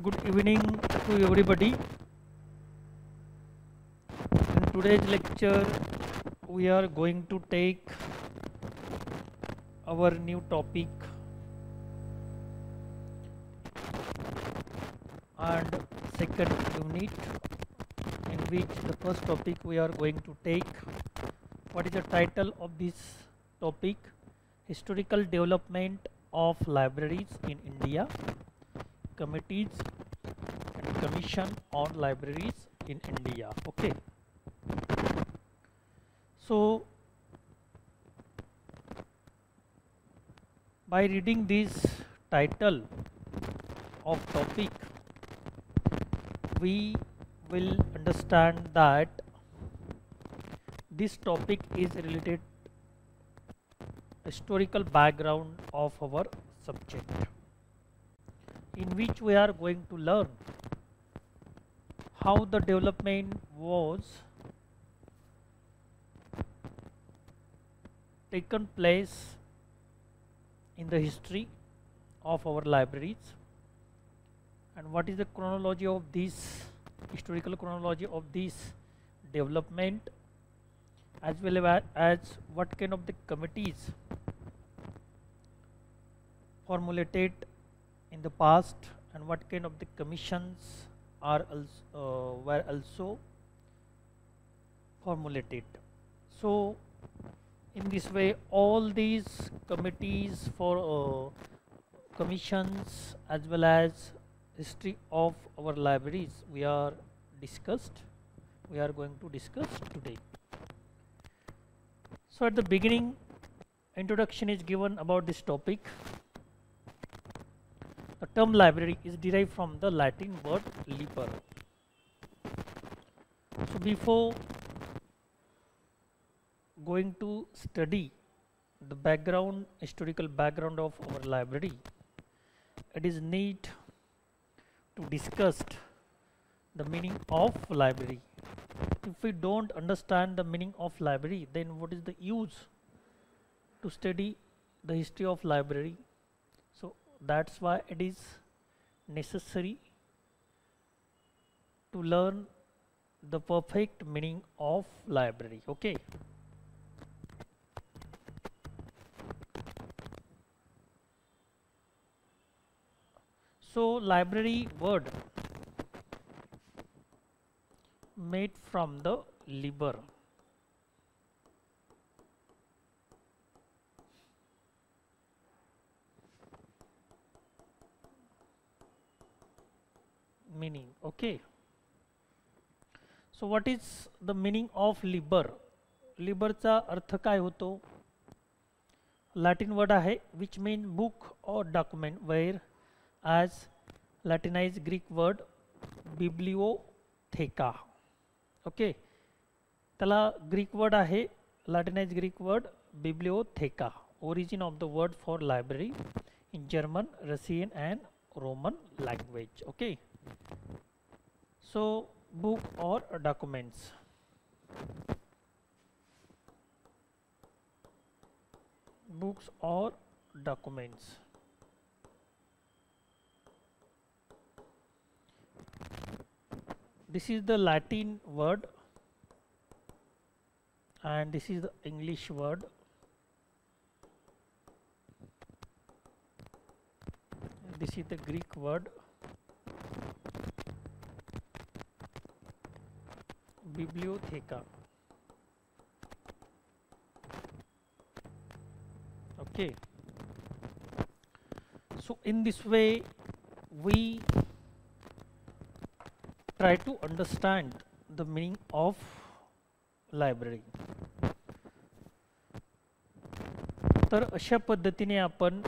Good evening to everybody. In today's lecture, we are going to take our new topic and second unit, in which the first topic we are going to take. What is the title of this topic? Historical development of libraries in India, committees and commission on libraries in India. Okay. So by reading this title of topic, we will understand that this topic is related historical background of our subject, in which we are going to learn how the development was taken place in the history of our libraries, and what is the chronology of this historical chronology of this development, as well as what kind of the committees formulated in the past and what kind of the commissions are were also formulated. So in this way, all these committees for commissions as well as history of our libraries we are going to discuss today. So at the beginning, introduction is given about this topic. The term library is derived from the Latin word liber. So before going to study the background, historical background of our library, it is need to discuss the meaning of library. If we don't understand the meaning of library, then what is the use to study the history of library? So that's why it is necessary to learn the perfect meaning of library. Okay. So library word made from the liber. Meaning, okay. So what is the meaning of liber? Liber चा अर्थ काय होतो? Latin word आहे which mean book or document, where as Latinized Greek word bibliotheca. Okay, त्याला Greek word आहे Latinized Greek word bibliotheca, origin of the word for library in German, Russian and Roman language. Okay, so book or documents. Books or documents. This is the Latin word and this is the English word. This is the Greek word bibliotheca. Okay. So in this way we try to understand the meaning of library. तर अशा पद्धतीने आपण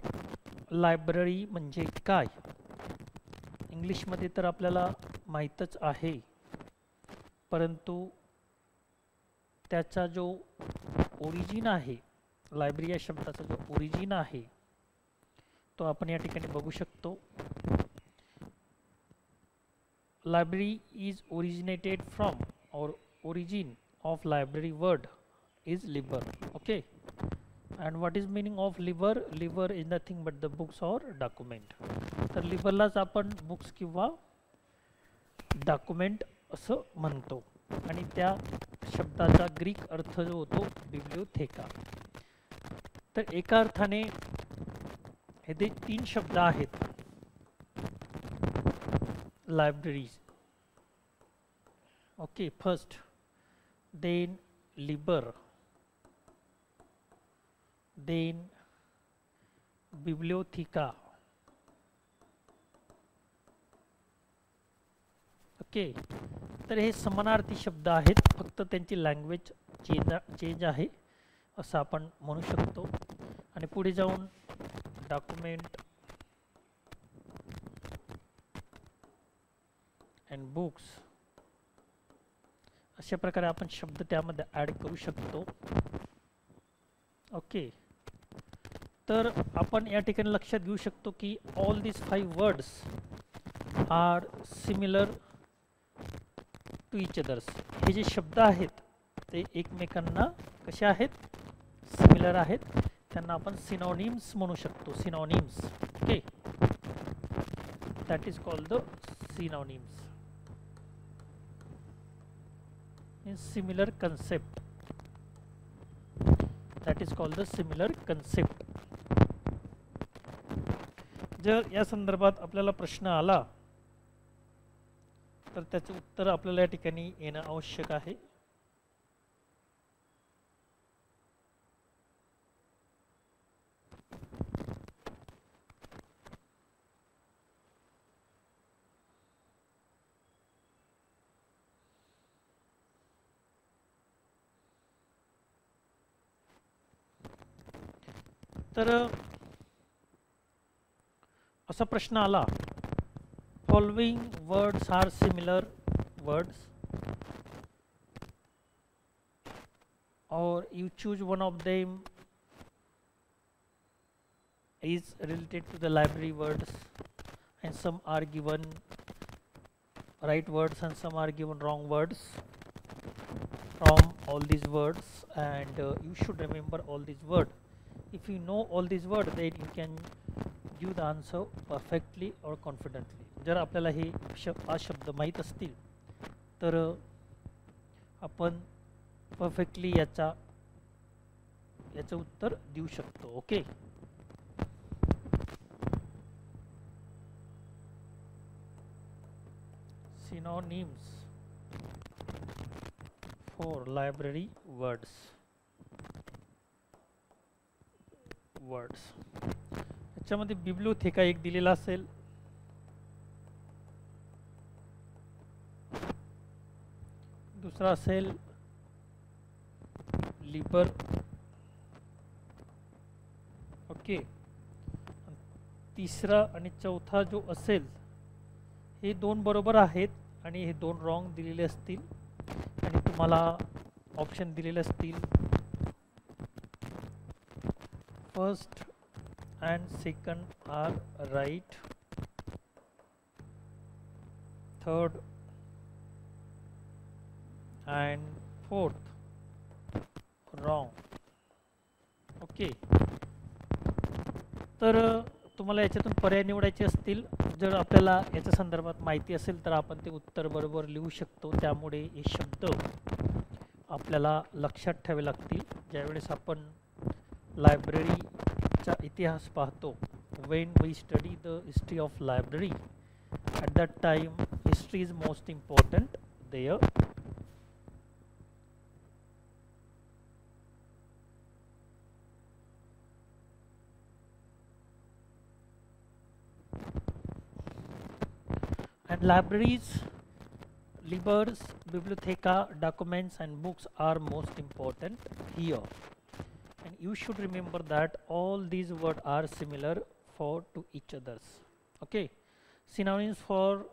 library म्हणजे काय, English मध्ये तर आपल्याला माहीतच आहे, परंतु त्याचा जो ओरिजिन आहे, लायब्ररी या शब्दाचा जो ओरिजिन आहे तो आपण या ठिकाणी बघू शकतो. Library is originated from, or origin of library word is liber. Okay, and what is meaning of liber? Liber is nothing but the books or document. तर लिबरलाच आपण बुक्स किंवा डॉक्युमेंट असं म्हणतो आणि त्या शब्दाचा ग्रीक अर्थ जो होतो बिब्लिओथेका. तर एका अर्थाने हे 3 शब्द आहेत libraries. Okay, first, then liber, then bibliotheca. Okay, तर हे समानार्थी शब्द आहेत, फक्त त्यांची लँग्वेज चेंज आहे असं आपण म्हणू शकतो. आणि पुढे जाऊन डॉक्युमेंट अँड बुक्स अशा प्रकारे आपण शब्द त्यामध्ये ॲड करू शकतो. ओके, तर आपण या ठिकाणी लक्षात घेऊ शकतो की all this 5 words are similar to each others. हे जे शब्द आहेत ते एकमेकांना कसे आहेत, सिमिलर आहेत. त्यांना आपण सिनोनिम्स म्हणू शकतो, synonyms. Okay, that is called the synonyms. Means similar concept, that is called the similar concept. जर या संदर्भात आपल्याला प्रश्न आला तर त्याचे उत्तर आपल्याला या ठिकाणी येणं आवश्यक आहे. तर असा प्रश्न आला, following words are similar words, or you choose one of them is related to the library words, and some are given right words and some are given wrong words from all these words, and you should remember all these words. If you know all these words, then you can give the answer perfectly or confidently. जर आपल्याला हे 5 शब्द माहीत असतील तर आपण perfectly याचं उत्तर देऊ शकतो. Okay, synonyms for library words. याच्यामध्ये बिब्लिओथेका एक दिलेला असेल, दुसरा असेल लिबर. ओके, तिसरा आणि चौथा जो असेल हे 2 बरोबर आहेत आणि हे 2 रॉंग दिलेले असतील आणि तुम्हाला ऑप्शन दिलेले असतील first and second are right, third and fourth wrong. Okay, तर तुम्हाला याच्यातून पर्याय निवडायचे असतील. जर आपल्याला याच्या संदर्भात माहिती असेल तर आपण ते उत्तर बरोबर लिहू शकतो. त्यामुळे हे शब्द आपल्याला लक्षात ठेवावे लागतील ज्यावेळेस आपण लायब्ररीचा इतिहास पाहतो. when we study the history of library, at that time history is most important there. And libraries, libers, bibliotheca, documents and books are most important here. And you should remember that all these words are similar for to each others. Okay, synonyms for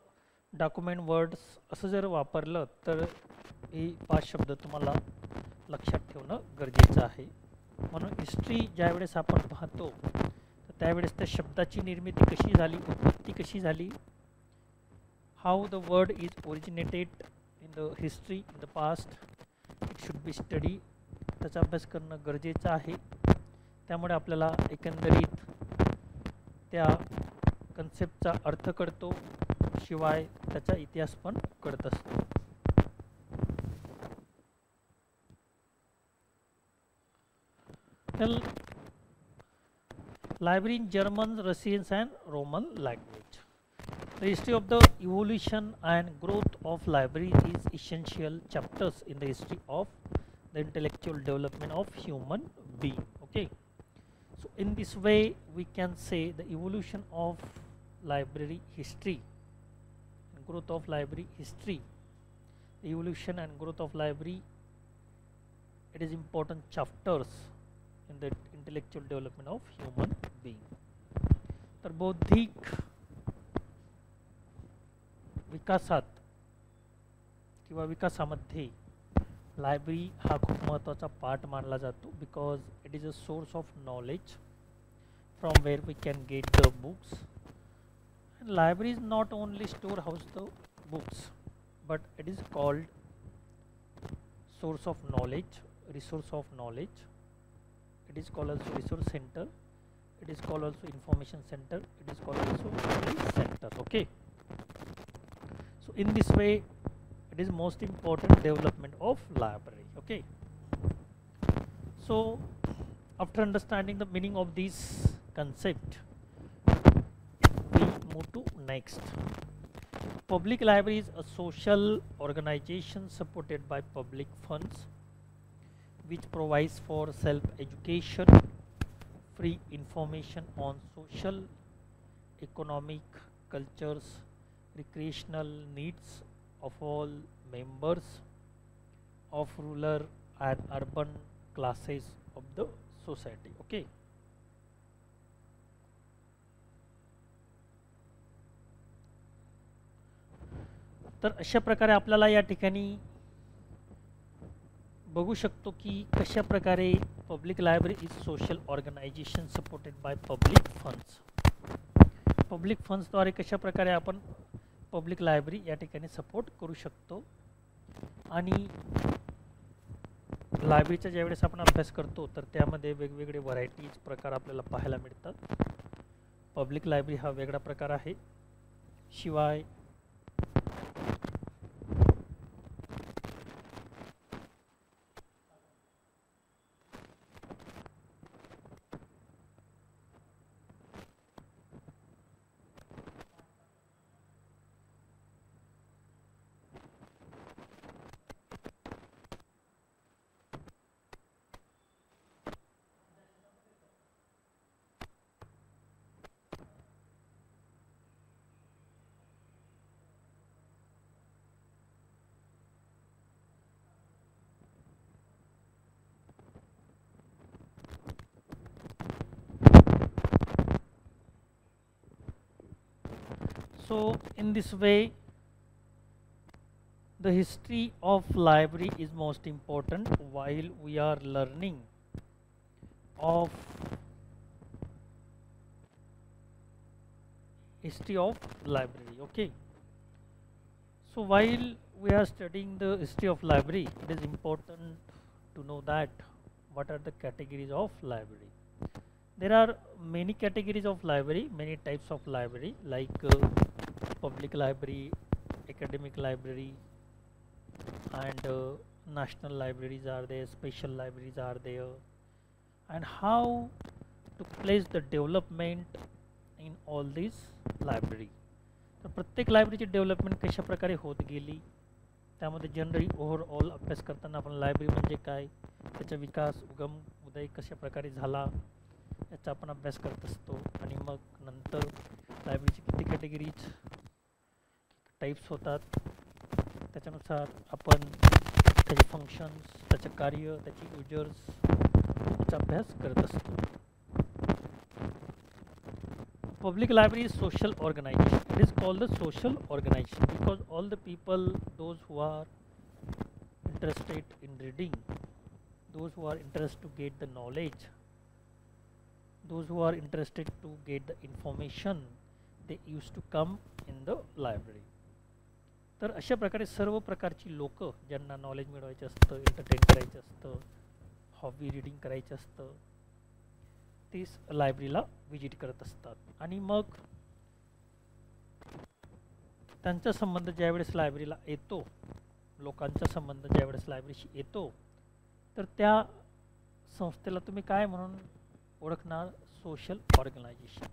document words असं जर वापरलं तर हे 5 शब्द तुम्हाला लक्षात ठेवणं गरजेचं आहे. म्हणून हिस्ट्री ज्यावेळेस आपण पाहतो तर त्यावेळेस त्या शब्दाची निर्मिती कशी झाली, उत्पत्ती कशी झाली, how the word is originated in the history in the past, it should be study. त्याचा अभ्यास करणं गरजेचं आहे. त्यामुळे आपल्याला एकंदरीत त्या कन्सेप्टचा अर्थ कळतो शिवाय त्याचा इतिहास पण कळत असतो. Library in German, Russians and Roman language. The history of the evolution and growth of libraries is essential chapters in the history of the intellectual development of human being. Okay, so in this way we can say the evolution of library history and growth of library history. The evolution and growth of library, it is important chapters in the intellectual development of human being. तर बौद्धिक विकासात किंवा विकासामध्ये library हा खूप महत्त्वाचा part मानला जातो, because it is a source of knowledge from where we can get the books. Library is not only storehouse the books, but it is called source of knowledge, resource of knowledge. It is called also resource center. It is called also information center. It is called also knowledge center. Okay. So in this way, it is most important development of library. Okay. So after understanding the meaning of this concept, we move to next. Public library is a social organization supported by public funds, which provides for self-education, free information on social, economic, cultures, recreational needs of all members of rural and urban classes of the society. Okay. तर अशा प्रकारे आपल्याला या ठिकाणी बघू शकतो की कशा प्रकारे public library is social organisation supported by public funds. Public फंड्सद्वारे कशा प्रकारे आपण पब्लिक लायब्ररी या ठिकाणी सपोर्ट करू शकतो. आणि लायब्ररीचा ज्यावेळेस आपण अभ्यास करतो तर त्यामध्ये वेगवेगळे व्हरायटीज प्रकार आपल्याला पाहायला मिळतात. पब्लिक लायब्ररी हा वेगळा प्रकार आहे. शिवाय so in this way the history of library is most important while we are learning of history of library. Okay, so while we are studying the history of library, it is important to know that what are the categories of library. There are many categories of library, many types of library, like public library, academic library, and national libraries are there, special libraries are there, and how to place the development in all these library. तर प्रत्येक लायब्ररीची development कशा प्रकारे होत गेली, त्यामध्ये generally overall अभ्यास करताना आपण लायब्ररी म्हणजे काय, त्याचा विकास उगम उदय कशा प्रकारे झाला याचा आपण अभ्यास करत असतो. आणि मग नंतर लायब्ररीची किती कॅटेगरीज टाइप्स होतात, त्याच्यानुसार आपण त्याचे फंक्शन्स, त्याचे कार्य, त्याचे यूजर्स याचा अभ्यास करत असतो. Public library is social organization. It is called the social organization because all the people, those who are interested in reading, those who are interested to get the knowledge, those who are interested to get the information, they used to come in the library. तर अशा प्रकारे सर्व प्रकारची लोक ज्यांना knowledge मिळवायचं असतं, entertain करायचं असतं, हॉबी रीडिंग करायचं असतं, तेच लायब्ररीला विजिट करत असतात. आणि मग त्यांचा संबंध ज्यावेळेस लायब्ररीला येतो, लोकांचा संबंध ज्यावेळेस लायब्ररीशी येतो, तर त्या संस्थेला तुम्ही काय म्हणून ओळखणार? Social organisation.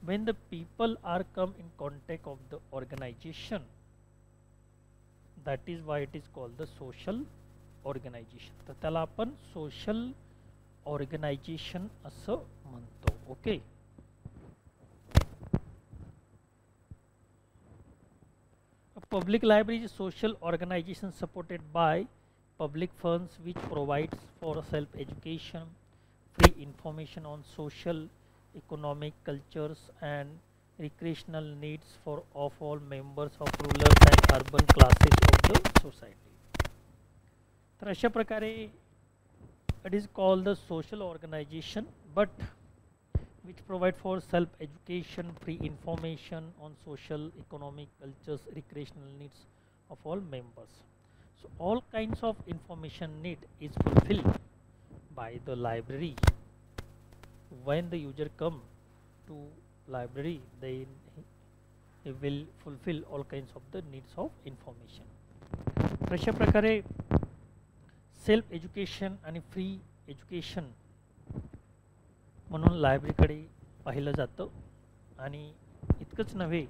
When the people are come in contact of the organization, that is why it is called the social organization. तर त्याला आपण सोशल ऑर्गनायझेशन असं म्हणतो. Okay. A public library is a social organization supported by public funds which provides for self education, free information on social, economic, cultures and recreational needs for of all members of rural and urban classes of the society. तर अशा प्रकारे it is called the social organization, but which provide for self education, free information on social, economic, cultures, recreational needs of all members. So all kinds of information need is fulfilled by the library. When the user come to library, he will fulfill all kinds of the needs of information. अशा प्रकारे self education आणि free education म्हणून लायब्ररीकडे पाहिलं जातं. आणि इतकंच नव्हे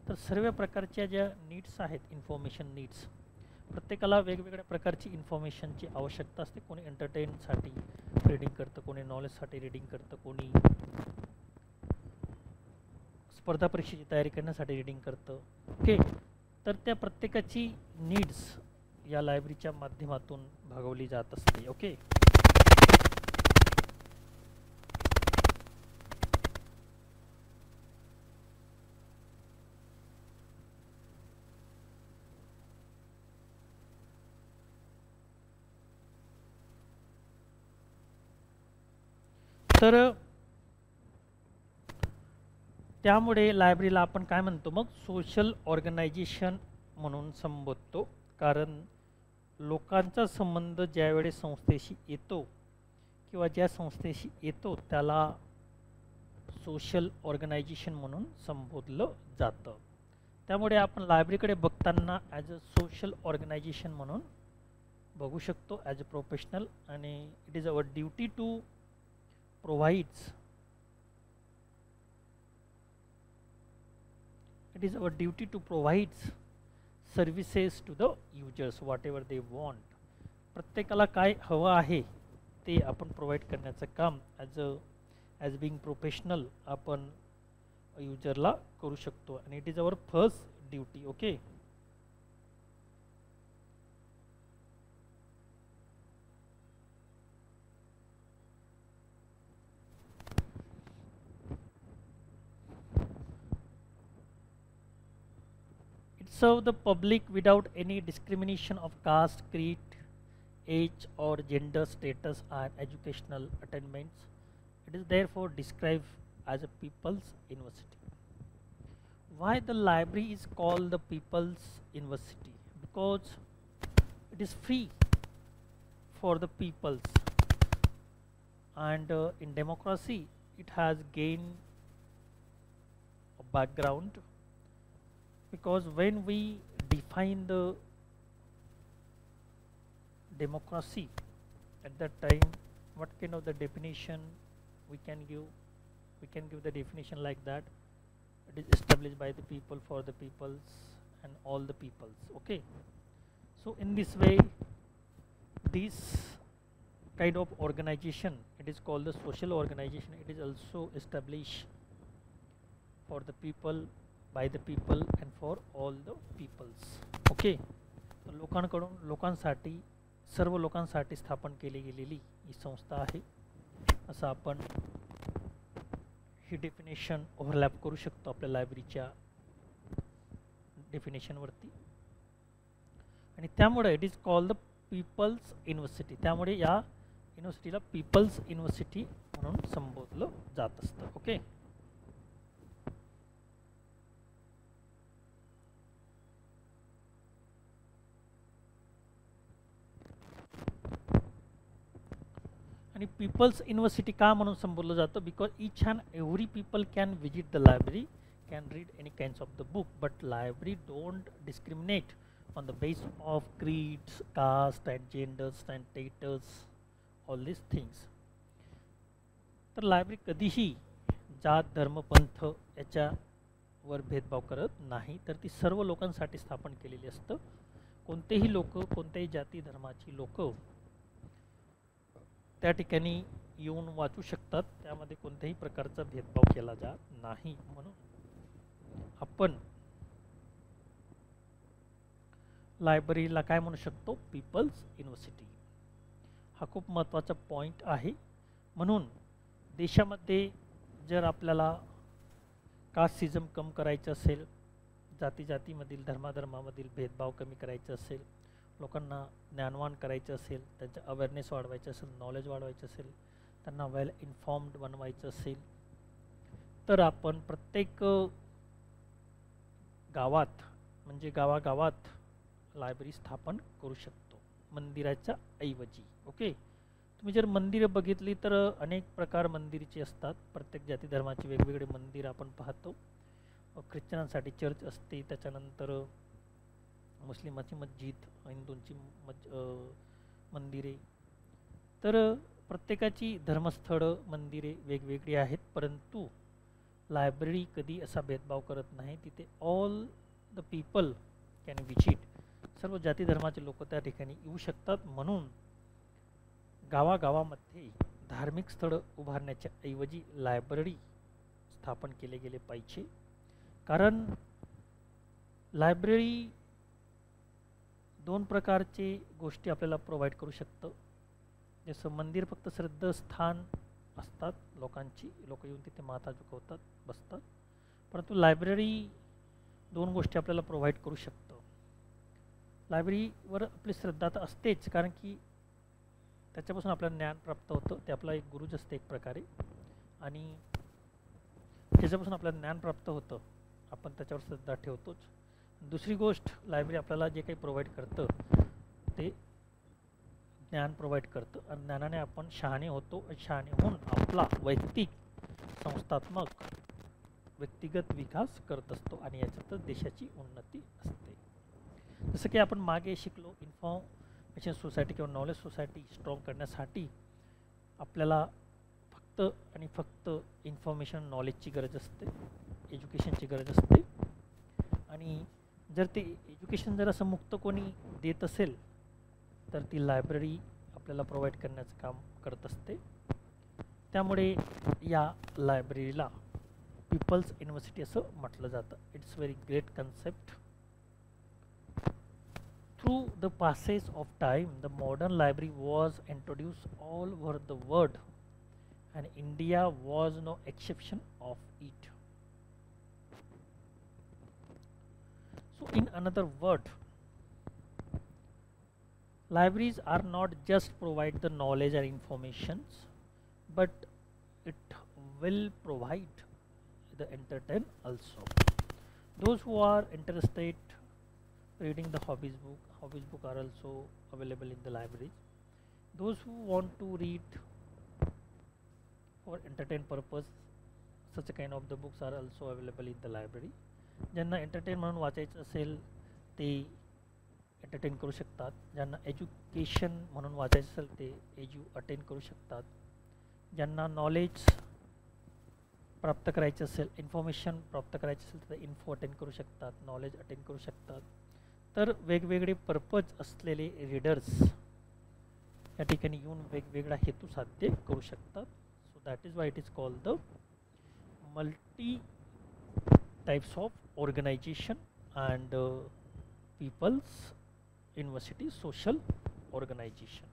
तर सर्व प्रकारच्या ज्या नीड्स आहेत, इन्फॉर्मेशन नीड्स, प्रत्येकाला वेगवेगळ्या प्रकारची इन्फॉर्मेशनची आवश्यकता असते. कोणी एंटरटेनसाठी रीडिंग करतं, कोणी नॉलेजसाठी रीडिंग करतं, कोणी स्पर्धा परीक्षेची तयारी करण्यासाठी रीडिंग करतं. ओके. तर त्या प्रत्येकाची नीड्स या लायब्ररीच्या माध्यमातून भागवली जात असते. ओके. तर त्यामुळे लायब्ररीला आपण काय म्हणतो मग? सोशल ऑर्गनायझेशन म्हणून संबोधतो. कारण लोकांचा संबंध ज्यावेळेस संस्थेशी येतो किंवा ज्या संस्थेशी येतो त्याला सोशल ऑर्गनायझेशन म्हणून संबोधलं जातं. त्यामुळे आपण लायब्ररीकडे बघताना ॲज अ सोशल ऑर्गनायझेशन म्हणून बघू शकतो, ॲज अ प्रोफेशनल. आणि it is our duty to provides it is our duty to provides services to the users whatever they want. प्रत्येकाला काय हवं आहे ते आपण प्रोव्हाइड करण्याचं काम ॲज बिंग प्रोफेशनल आपण युजरला करू शकतो. आणि it is our first duty. Okay. Serve the public without any discrimination of caste, creed, age or gender, status and educational attainments. It is therefore described as a people's university. Why the library is called the people's university? Because it is free for the peoples, and in democracy it has gained a background. Because when we define the democracy at that time, what kind of the definition we can give? We can give the definition like that: it is established by the people, for the peoples and all the peoples. Okay. So in this way, this kind of organization, it is called the social organization. It is also established for the people, by the people and for all the peoples. Okay. लोकांकडून, लोकांसाठी, सर्व लोकांसाठी स्थापन केली गेलेली ही संस्था आहे, असं आपण ही डेफिनेशन ओव्हरलॅप करू शकतो आपल्या लायब्ररीच्या डेफिनेशनवरती. आणि त्यामुळे it is called the people's university. त्यामुळे या युनिव्हर्सिटीला पीपल्स युनिव्हर्सिटी म्हणून संबोधलं जात असतं. ओके. आणि पीपल्स युनिव्हर्सिटी का म्हणून संबोधलं जातं? Because each and every people can visit the library can read any kinds of the book, but library don't discriminate on the basis of creeds, caste and genders and status, all these things. तर library कधीही जात धर्म पंथ याच्यावर भेदभाव करत नाही, तर ती सर्व लोकांसाठी स्थापन केलेली असतं. कोणतेही लोक, कोणत्याही जाती धर्माची लोक त्या ठिकाणी येऊन वाचू शकतात, त्यामध्ये कोणत्याही प्रकारचा भेदभाव केला जात नाही. म्हणून आपण लायब्ररीला काय म्हणू शकतो? People's university. हा खूप महत्त्वाचा पॉईंट आहे. म्हणून देशामध्ये जर आपल्याला कास्टिझम कम करायचं असेल, जाती जातीमधील धर्माधर्मामधील भेदभाव कमी करायचं असेल, लोकांना ज्ञानवान करायचं असेल, त्यांचं अवेअरनेस वाढवायचं असेल, नॉलेज वाढवायचं असेल, त्यांना वेल इन्फॉर्म्ड बनवायचं असेल, तर आपण प्रत्येक गावात म्हणजे गावागावात लायब्ररी स्थापन करू शकतो, मंदिराच्या ऐवजी. ओके, तुम्ही जर मंदिरं बघितली तर अनेक प्रकार मंदिराचे असतात. प्रत्येक जाती धर्माचे वेगवेगळे मंदिर आपण पाहतो. ख्रिश्चनांसाठी चर्च असते, त्याच्यानंतर मुस्लिमाची मस्जिद, हिंदूंची मंदिरे. तर प्रत्येकाची धर्मस्थळं मंदिरे वेगवेगळी आहेत, परंतु लायब्ररी कधी असा भेदभाव करत नाही. तिथे all the people can visit, सर्व जाती धर्माचे लोक त्या ठिकाणी येऊ शकतात. म्हणून गावागावामध्ये धार्मिक स्थळं उभारण्याच्या ऐवजी लायब्ररी स्थापन केले गेले पाहिजे. कारण लायब्ररी दोन प्रकारचे गोष्टी आपल्याला प्रोव्हाइड करू शकतं. जसं मंदिर फक्त श्रद्धास्थान असतात लोकांची, लोक येऊन तिथे माथा झुकवतात, बसतात, परंतु लायब्ररी दोन गोष्टी आपल्याला प्रोव्हाइड करू शकतं. लायब्ररीवर आपली श्रद्धा तर असतेच, कारण की त्याच्यापासून आपल्याला ज्ञान प्राप्त होतं, ते आपला एक गुरुच असते एक प्रकारे, आणि त्याच्यापासून आपल्याला ज्ञान प्राप्त होतं, आपण त्याच्यावर श्रद्धा ठेवतोच. दुसरी गोष्ट, लायब्ररी आपल्याला जे काही प्रोव्हाइड करतं ते ज्ञान प्रोव्हाइड करतं, आणि ज्ञानाने आपण शहाणे होतो, आणि शहाणे होऊन आपला वैयक्तिक संस्थात्मक व्यक्तिगत विकास करत असतो, आणि याच्यातच देशाची उन्नती असते. जसं की आपण मागे शिकलो, इन्फॉर्मेशन सोसायटी किंवा नॉलेज सोसायटी स्ट्रॉंग करण्यासाठी आपल्याला फक्त आणि फक्त इन्फॉर्मेशन नॉलेजची गरज असते, एज्युकेशनची गरज असते. आणि जर ते एज्युकेशन जर असं मुक्त कोणी देत असेल तर ती लायब्ररी आपल्याला प्रोव्हाइड करण्याचं काम करत असते. त्यामुळे या लायब्ररीला पीपल्स युनिव्हर्सिटी असं म्हटलं जातं. It's very great concept. Through the passage of time, the modern library was introduced all over the world, and India was no exception of it. So in another word, libraries are not just provide the knowledge and informations, but it will provide the entertain also. Those who are interested reading the hobbies book are also available in the libraries. Those who want to read for entertain purpose, such a kind of the books are also available in the library. ज्यांना entertain म्हणून वाचायचं असेल ते entertain करू शकतात, ज्यांना education म्हणून वाचायचं असेल ते अटेन करू शकतात, ज्यांना नॉलेज प्राप्त करायचं असेल, इन्फॉर्मेशन प्राप्त करायचं असेल तर इन्फो अटेन करू शकतात, नॉलेज अटेन करू शकतात. तर वेगवेगळे पर्पज असलेले रीडर्स या ठिकाणी येऊन वेगवेगळा हेतू साध्य करू शकतात. So that is why it is called the multi types of organisation and people's university social organisation.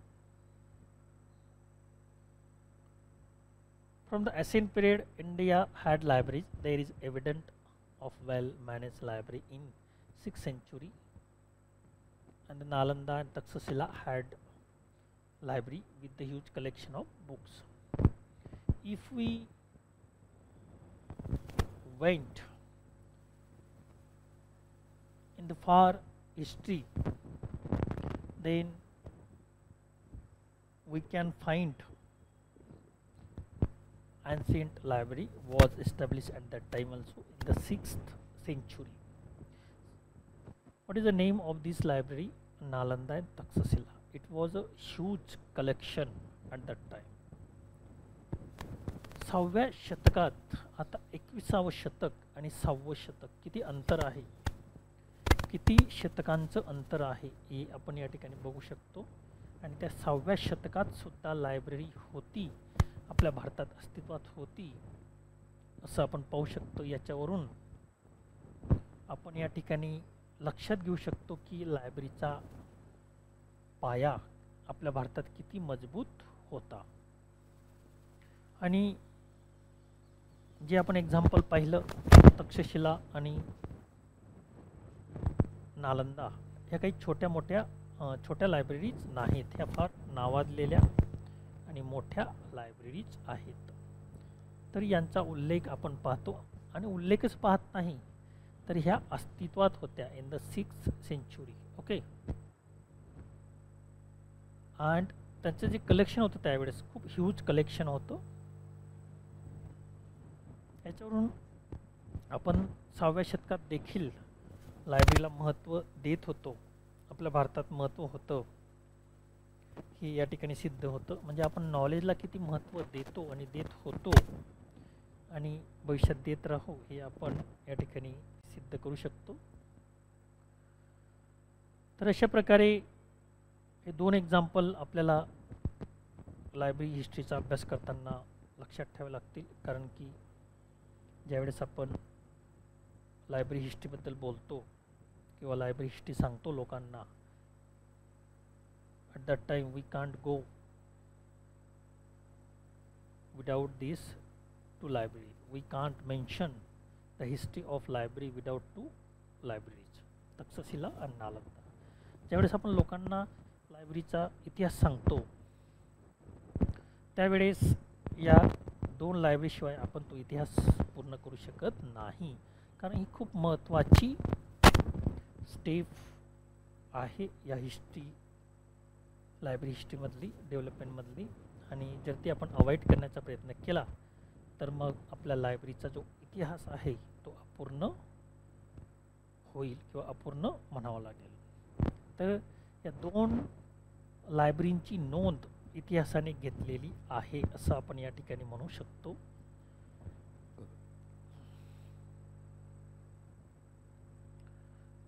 From the ancient period, India had libraries. There is evidence of well-managed library in 6th century, and the Nalanda and Taxila had library with the huge collection of books. If we went in the far history, then we can find ancient library was established at that time also in the 6th century. What is the name of this library? Nalanda and Taxila. It was a huge collection at that time. 6व्या शतकात, आता 21वे शतक आणि 6वे शतक किती अंतर आहे, किती शतकांचं अंतर आहे हे आपण या ठिकाणी बघू शकतो. आणि त्या 6व्या शतकात सुद्धा लायब्ररी होती, आपल्या भारतात अस्तित्वात होती असं आपण पाहू शकतो. याच्यावरून आपण या ठिकाणी लक्षात घेऊ शकतो की लायब्ररीचा पाया आपल्या भारतात किती मजबूत होता. आणि जे आपण एक्झाम्पल पाहिलं तक्षशिला आणि नालंदा, ह्या काही छोट्या लायब्ररीज नाहीत, ह्या फार नावाजलेल्या आणि मोठ्या लायब्ररीज आहेत. तर यांचा उल्लेख आपण पाहतो आणि उल्लेखच पाहत नाही तर ह्या अस्तित्वात होत्या in the 6th century. Okay. And त्यांचं जे कलेक्शन होतं त्यावेळेस खूप ह्यूज कलेक्शन होतं. याच्यावरून आपण 6व्या शतकात देखील लायब्ररीला महत्त्व देत होतो, आपल्या भारतात महत्त्व होतं हे या ठिकाणी सिद्ध होतं. म्हणजे आपण नॉलेजला किती महत्त्व देतो आणि देत होतो आणि भविष्यात देत राहू हे आपण या ठिकाणी सिद्ध करू शकतो. तर अशा प्रकारे हे 2 एक्झाम्पल आपल्याला लायब्ररी हिस्ट्रीचा अभ्यास करताना लक्षात ठेवावे लागतील. कारण की ज्यावेळेस आपण लायब्ररी हिस्ट्रीबद्दल बोलतो किंवा लायब्ररी हिस्ट्री सांगतो लोकांना, at that time we can't go without this to library. We can't mention the history of library without 2 libraries, Takshashila आणि नालंदा. ज्यावेळेस आपण लोकांना लायब्ररीचा इतिहास सांगतो त्यावेळेस या 2 लायब्ररीशिवाय आपण तो इतिहास पूर्ण करू शकत नाही. कारण ही खूप महत्त्वाची स्टेप आहे या लायब्ररी हिस्ट्रीमधली, डेव्हलपमेंटमधली. आणि जर ती आपण अवॉइड करण्याचा प्रयत्न केला तर मग आपल्या लायब्ररीचा जो इतिहास आहे तो अपूर्ण होईल किंवा अपूर्ण म्हणावा लागेल. तर या 2 लायब्ररींची नोंद इतिहासाने घेतलेली आहे असं आपण या ठिकाणी म्हणू शकतो.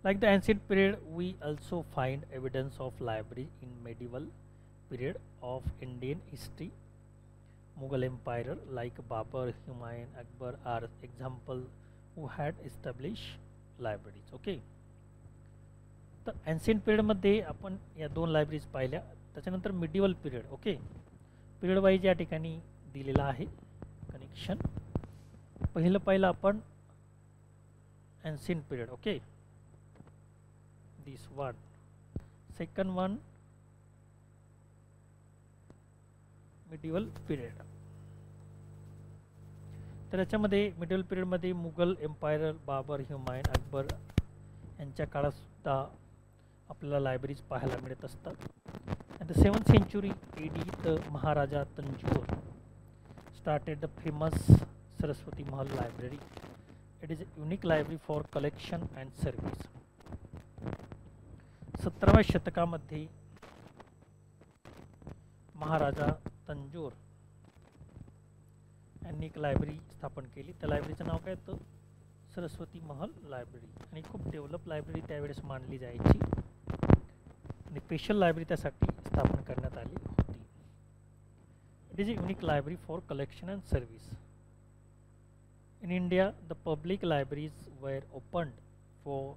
Like the ancient period, we also find evidence of library in medieval period of Indian history. Mughal Empire like Babur, Humayun, Akbar are example who had established libraries. Okay. तर एन्शियंट पिरियडमध्ये आपण या 2 लायब्ररीज पाहिल्या. त्याच्यानंतर medieval period. Okay. Period wise या ठिकाणी दिलेला आहे कनेक्शन. पहिलं पाहिलं आपण ancient period. Okay. This one. Second one medieval period. तर याच्यामध्ये मिडल पिरियडमध्ये मुघल एम्पायर, बाबर, हुमायून, अकबर यांच्या काळात सुद्धा आपल्याला लायब्ररीज पाहायला मिळत असतात. At the 7th century AD the Maharaja Tanjore started the famous Saraswati Mahal library. It is a unique library for collection and service. 17व्या शतकामध्ये महाराजा तंजूर यांनी एक लायब्ररी स्थापन केली. त्या लायब्ररीचं नाव काय तर सरस्वती महल लायब्ररी. आणि खूप डेव्हलप लायब्ररी त्यावेळेस मानली जायची आणि स्पेशल लायब्ररी त्यासाठी स्थापन करण्यात आली होती. It is a unique library for collection and service. In India the public libraries were opened for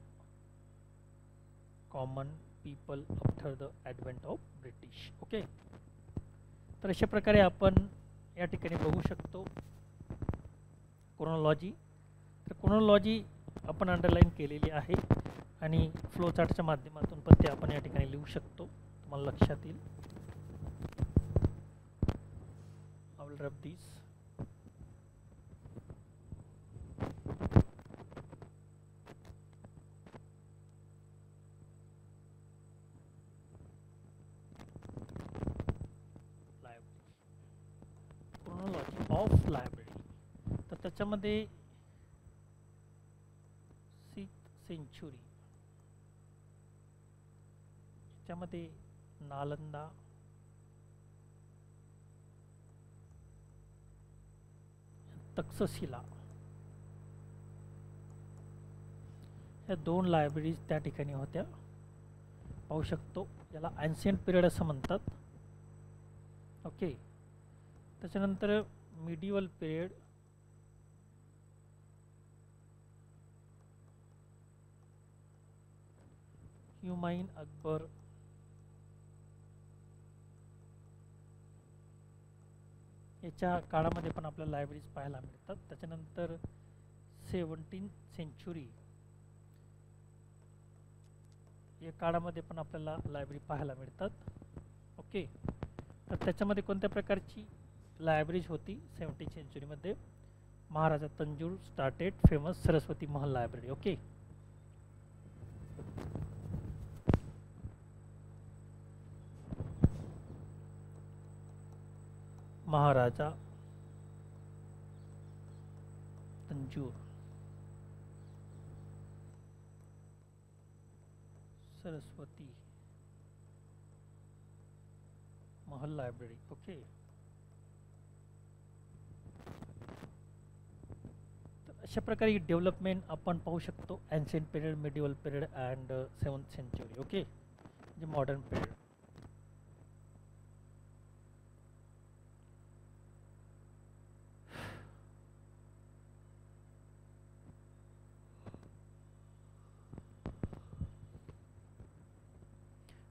common people after the advent of British. Okay. तर अशा प्रकारे आपण या ठिकाणी बघू शकतो क्रोनॉलॉजी. तर क्रोनॉलॉजी आपण अंडरलाईन केलेली आहे आणि फ्लो चार्टच्या माध्यमातून पण ते आपण या ठिकाणी लिहू शकतो, तुम्हाला लक्षात येईल. I will rub this. Of library. तर त्याच्यामध्ये 6th सेंचुरी, त्याच्यामध्ये नालंदा, तक्षशिला, ह्या 2 लायब्ररीज त्या ठिकाणी होत्या. पाहू शकतो, याला एन्शियंट पिरियड असं म्हणतात. ओके. त्याच्यानंतर मिडिवल पिरियड, हुमायून अकबर, याच्या काळामध्ये पण आपल्याला लायब्ररीज पाहायला मिळतात. त्याच्यानंतर 17th सेंचुरी या काळामध्ये पण आपल्याला लायब्ररी पाहायला मिळतात. ओके. तर त्याच्यामध्ये कोणत्या प्रकारची लायब्ररीज होती 17th सेंचुरीमध्ये? Maharaja Tanjore started famous Saraswati Mahal library. Okay. Maharaja Tanjore Saraswati Mahal library. Okay. तर अशा प्रकारे डेव्हलपमेंट आपण पाहू शकतो ancient period, medieval period and 7th century. Okay. म्हणजे modern period.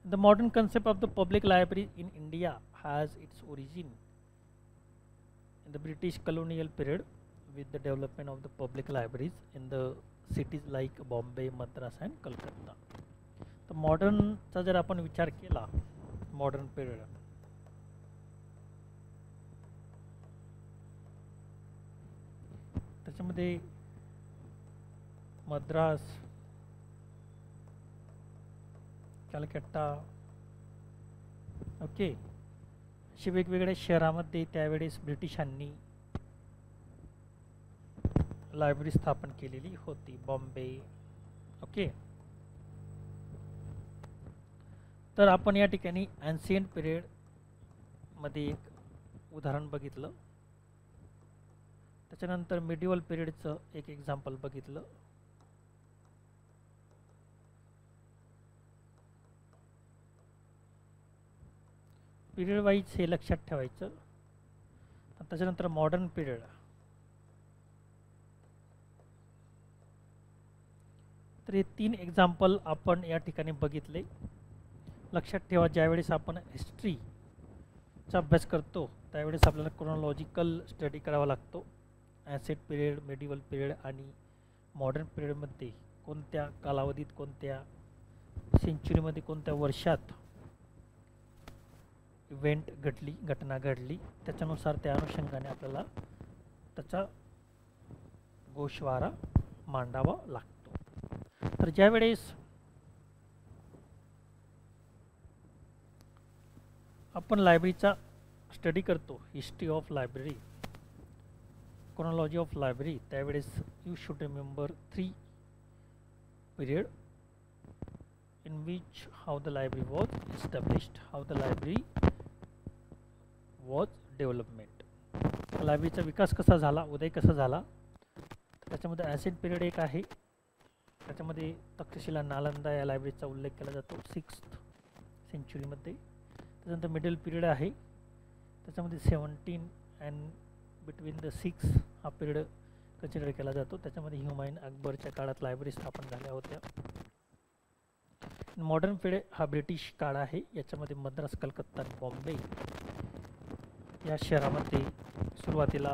The modern concept of the public library in India has its origin in the British colonial period with the development of the public libraries in the cities like Bombay, Madras and Calcutta. तर मॉडर्नचा जर आपण विचार केला, modern period, त्याच्यामध्ये Madras, Calcutta, okay, अशी वेगवेगळ्या शहरामध्ये त्यावेळेस ब्रिटिशांनी लायब्ररी स्थापन केलेली होती. बॉम्बे. ओके. तर आपण या ठिकाणी एन्शियंट पिरियड मध्ये एक उदाहरण बघितलं. त्याच्यानंतर मिडिवल पिरियडचं एक एक्झाम्पल बघितलं. पिरियड वाईज हे लक्षात ठेवायचं. त्याच्यानंतर मॉडर्न पिरियड, तर हे 3 एक्झाम्पल आपण या ठिकाणी बघितले. लक्षात ठेवा, ज्यावेळेस आपण हिस्ट्रीचा अभ्यास करतो त्यावेळेस आपल्याला क्रोनॉलॉजिकल स्टडी करावा लागतो. ॲन्शियंट पिरियड, मिडिवल पिरियड आणि मॉडर्न पिरियडमध्ये कोणत्या कालावधीत, कोणत्या सेंचुरीमध्ये, कोणत्या वर्षात इव्हेंट घडली, घटना घडली, त्याच्यानुसार त्या अनुषंगाने आपल्याला त्याचा गोषवारा मांडावा लागतो. तर ज्यावेळेस आपण लायब्ररीचा स्टडी करतो, history of library, chronology of library, त्यावेळेस you should remember 3 period in which how the library was established, how the library was development. लायब्ररीचा विकास कसा झाला, उदय कसा झाला. त्याच्यामध्ये ॲन्शियंट पिरियड एक आहे, त्याच्यामध्ये तक्षशिला, नालंदा या लायब्ररीचा उल्लेख केला जातो 6th सेंचुरीमध्ये. त्याच्यानंतर मिडल पिरियड आहे, त्याच्यामध्ये 17 अँड बिटवीन द 6 हा पिरियड कन्सिडर केला जातो. त्याच्यामध्ये हुमायून अकबरच्या काळात लायब्ररी स्थापन झाल्या होत्या. मॉडर्न पिरियड हा ब्रिटिश काळ आहे, याच्यामध्ये मद्रास, कलकत्ता आणि बॉम्बे या शहरामध्ये सुरुवातीला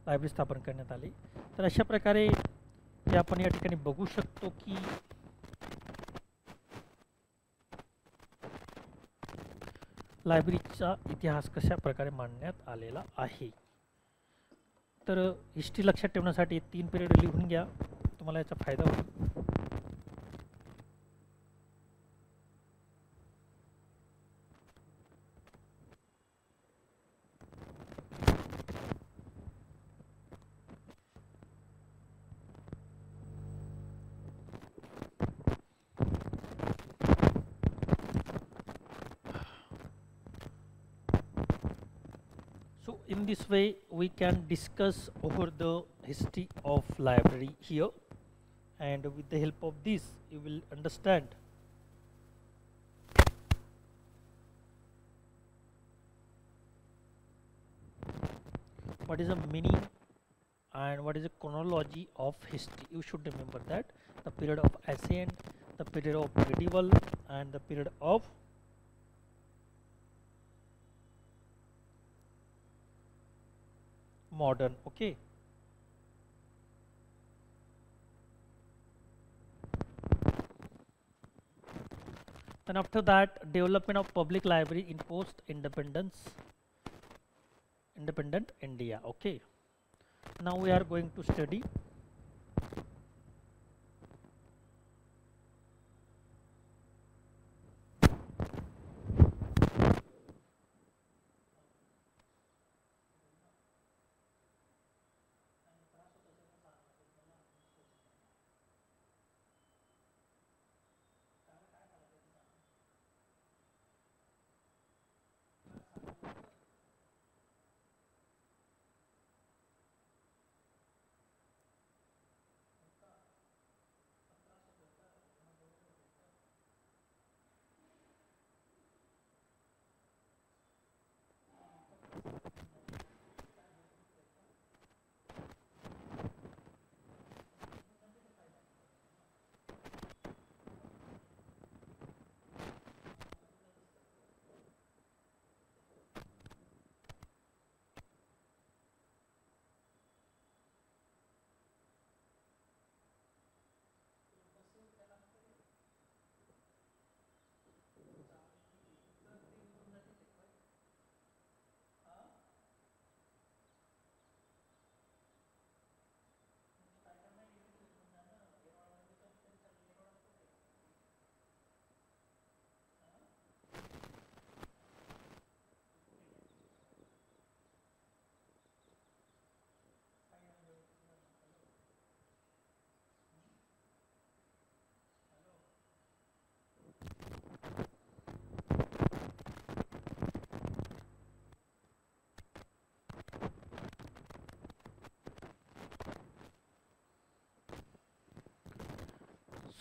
लायब्ररी स्थापन करण्यात आली. तर अशा प्रकारे हे आपण या ठिकाणी बघू शकतो की लायब्ररीचा इतिहास कशा प्रकारे मांडण्यात आलेला आहे. तर हिस्ट्री लक्षात ठेवण्यासाठी 3 पिरियड लिहून घ्या, तुम्हाला याचा फायदा होईल. in this way we can discuss over the history of library here, and with the help of this you will understand what is the meaning and what is the chronology of history. You should remember that the period of ancient, the period of medieval, and the period of modern. Okay, then after that, development of public library in post independent India. Okay, now we are going to study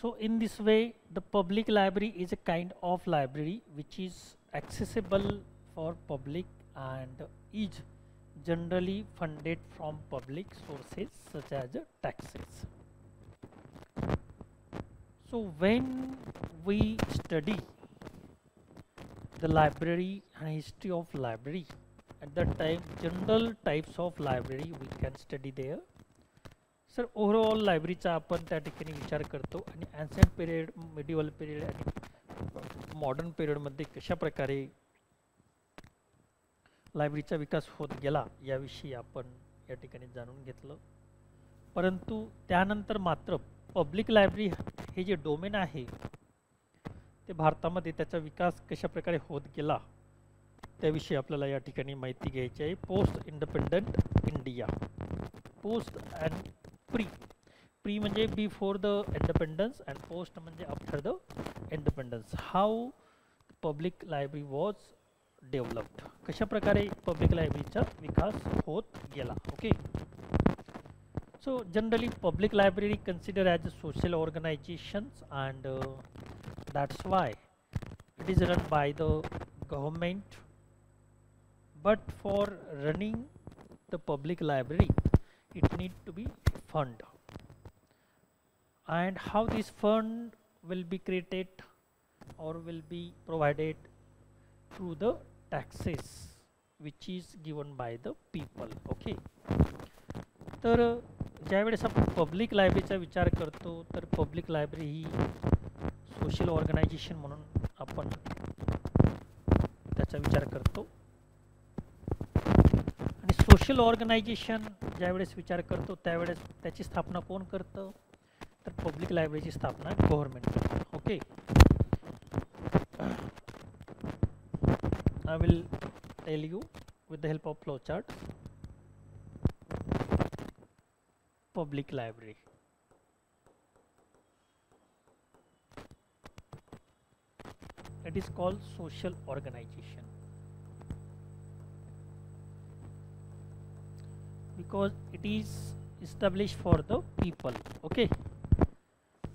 So in this way, the public library is a kind of library which is accessible for public and is generally funded from public sources such as taxes. So when we study the library and history of library, at that time general types of library we can study there. Sir overall लायब्ररीचा आपण त्या ठिकाणी विचार करतो आणि ॲन्शंट period, medieval period आणि modern पिरियडमध्ये कशा प्रकारे लायब्ररीचा विकास होत गेला याविषयी आपण या ठिकाणी जाणून घेतलं. परंतु त्यानंतर मात्र पब्लिक लायब्ररी हे जे डोमेन आहे ते भारतामध्ये त्याचा विकास कशा प्रकारे होत गेला त्याविषयी आपल्याला या ठिकाणी माहिती घ्यायची आहे. Post independent India, post and pre म्हणजे before the independence and post म्हणजे after the independence. How public library was developed, कशा प्रकारे पब्लिक लायब्ररीचा विकास होत गेला. Okay, so generally public library consider as a social organisations and that's why it is run by the government. But for running the public library it need to be fund, and how this fund will be created or will be provided through the taxes which is given by the people. Okay, तर ज्या वेळेस आपण public लायब्ररीचा विचार करतो तर public library ही social organisation म्हणून आपण त्याचा विचार करतो. आणि सोशल ऑर्गनायझेशन ज्यावेळेस विचार करतो त्यावेळेस त्याची स्थापना कोण करतं तर पब्लिक लायब्ररीची स्थापना गव्हर्नमेंट करतं. Okay, I will tell you with the help of flow chart. Public library, it is called social organization. because it is established for the people. Okay,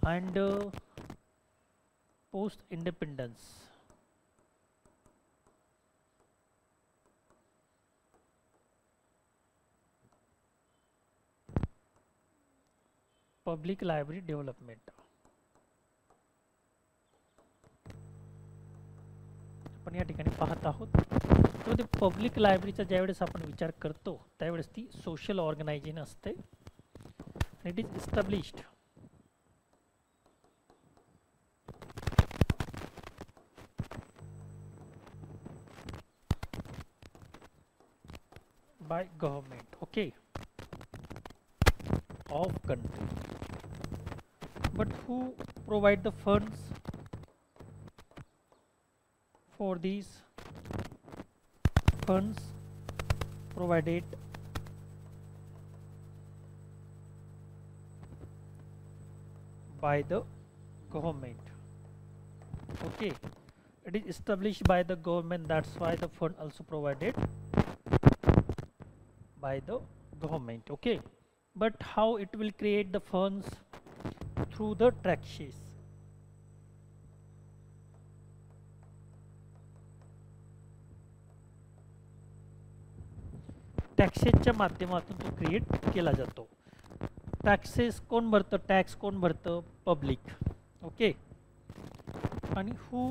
and post independence, public library development. आपण या ठिकाणी पाहत आहोत तर ते public लायब्ररीचा ज्यावेळेस आपण विचार करतो त्यावेळेस ती सोशल ऑर्गनायझेशन असते. It is established by government, okay, of country. But who provide the funds for these? Funds provided by the government. Okay, it is established by the government, that's why the fund also provided by the government. Okay, but how it will create the funds? Through the taxes. टॅक्सेसच्या माध्यमातून तो create केला जातो. Taxes कोण भरतं? Tax कोण भरतं? Public. Okay, आणि हू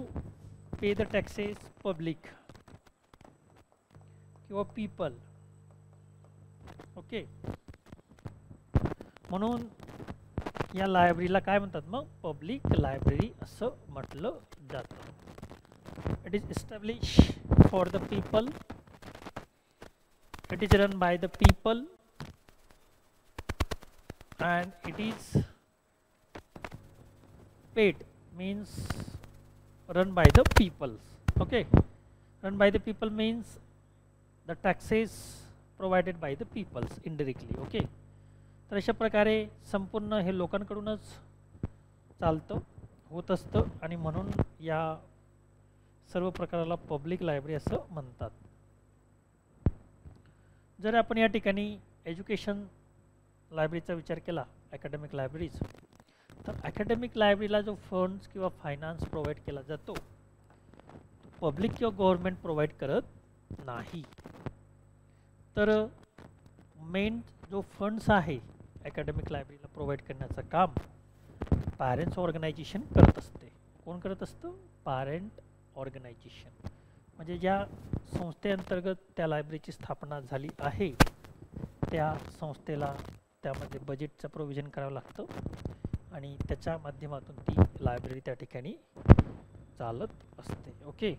पे the taxes? Public किंवा पीपल. ओके, म्हणून या लायब्ररीला काय म्हणतात? मग पब्लिक लायब्ररी असं म्हटलं जातं. It is establish for the people, it is run by the people, and it is paid, means run by the peoples. Okay, run by the people means the taxes provided by the peoples indirectly. Okay, तर अशा प्रकारे संपूर्ण हे लोकांकडूनच चालतं, होत असतं, आणि म्हणून या सर्व प्रकाराला पब्लिक लायब्ररी असं म्हणतात. जर आपण या ठिकाणी एज्युकेशन लायब्ररीचा विचार केला, अकॅडमिक लायब्ररीज, तर अकॅडमिक लायब्ररीला जो फंड्स किंवा फायनान्स प्रोव्हाइड केला जातो पब्लिक किंवा गव्हर्नमेंट प्रोव्हाइड करत नाही. तर मेन जो फंड्स आहे अकॅडमिक लायब्ररीला प्रोव्हाइड करण्याचं काम पॅरेंट्स ऑर्गनायझेशन करत असते. कोण करत असतं? Parent organisation. म्हणजे ज्या संस्थेअंतर्गत त्या लायब्ररीची स्थापना झाली आहे त्या संस्थेला त्यामध्ये बजेटचं प्रोव्हिजन करावं लागतं आणि त्याच्या माध्यमातून ती लायब्ररी त्या ठिकाणी चालत असते. ओके,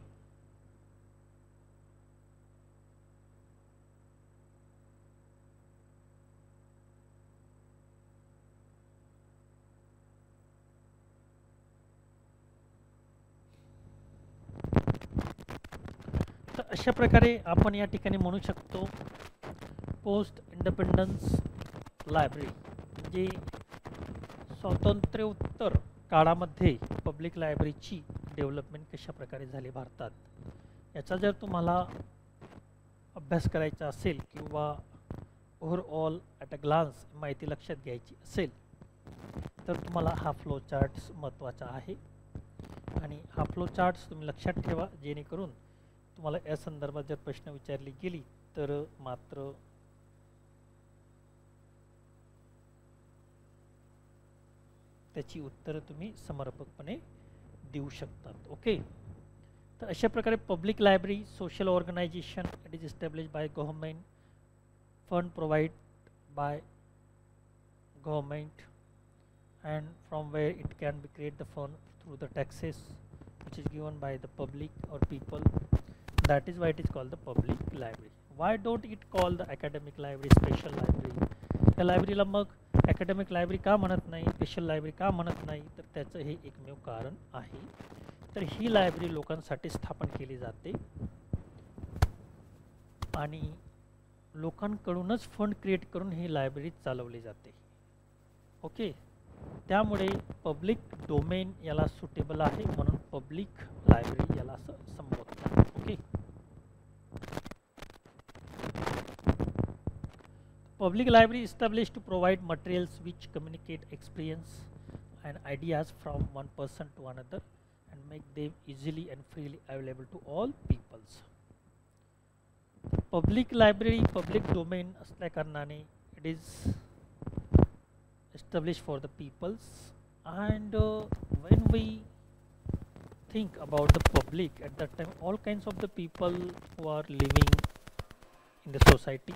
तर अशा प्रकारे आपण या ठिकाणी म्हणू शकतो पोस्ट इंडिपेंडन्स लायब्ररी म्हणजे स्वातंत्र्योत्तर काळामध्ये पब्लिक लायब्ररीची डेव्हलपमेंट कशा प्रकारे झाली भारतात याचा जर तुम्हाला अभ्यास करायचा असेल किंवा ओव्हरऑल ॲट अ ग्लान्स माहिती लक्षात घ्यायची असेल तर तुम्हाला हा फ्लो चार्ट्स महत्त्वाचा आहे. आणि हा फ्लो चार्ट्स तुम्ही लक्षात ठेवा जेणेकरून तुम्हाला या संदर्भात जर प्रश्न विचारली गेली तर मात्र त्याची उत्तरं तुम्ही समर्पकपणे देऊ शकतात. ओके, तर अशा प्रकारे public library social organisation, it is established by government, fund provide by government, and from where it can be create the fund through the taxes which is given by the public or people. That is why it is called the public library. Why don't it call the academic library special library? त्या लायब्ररीला मग academic library का म्हणत नाही, special library का म्हणत नाही, तर त्याचं हे एकमेव कारण आहे. तर ही लायब्ररी लोकांसाठी स्थापन केली जाते आणि लोकांकडूनच फंड क्रिएट करून ही लायब्ररी चालवली जाते. ओके, त्यामुळे पब्लिक डोमेन याला सुटेबल आहे म्हणून पब्लिक लायब्ररी याला असं संबोधतात. Okay, Public library established to provide materials which communicate experience and ideas from one person to another and make them easily and freely available to all peoples. Public library, public domain असल्या कारणाने it is established for the peoples, and when we think about the public at that time, all kinds of the people who are living in the society.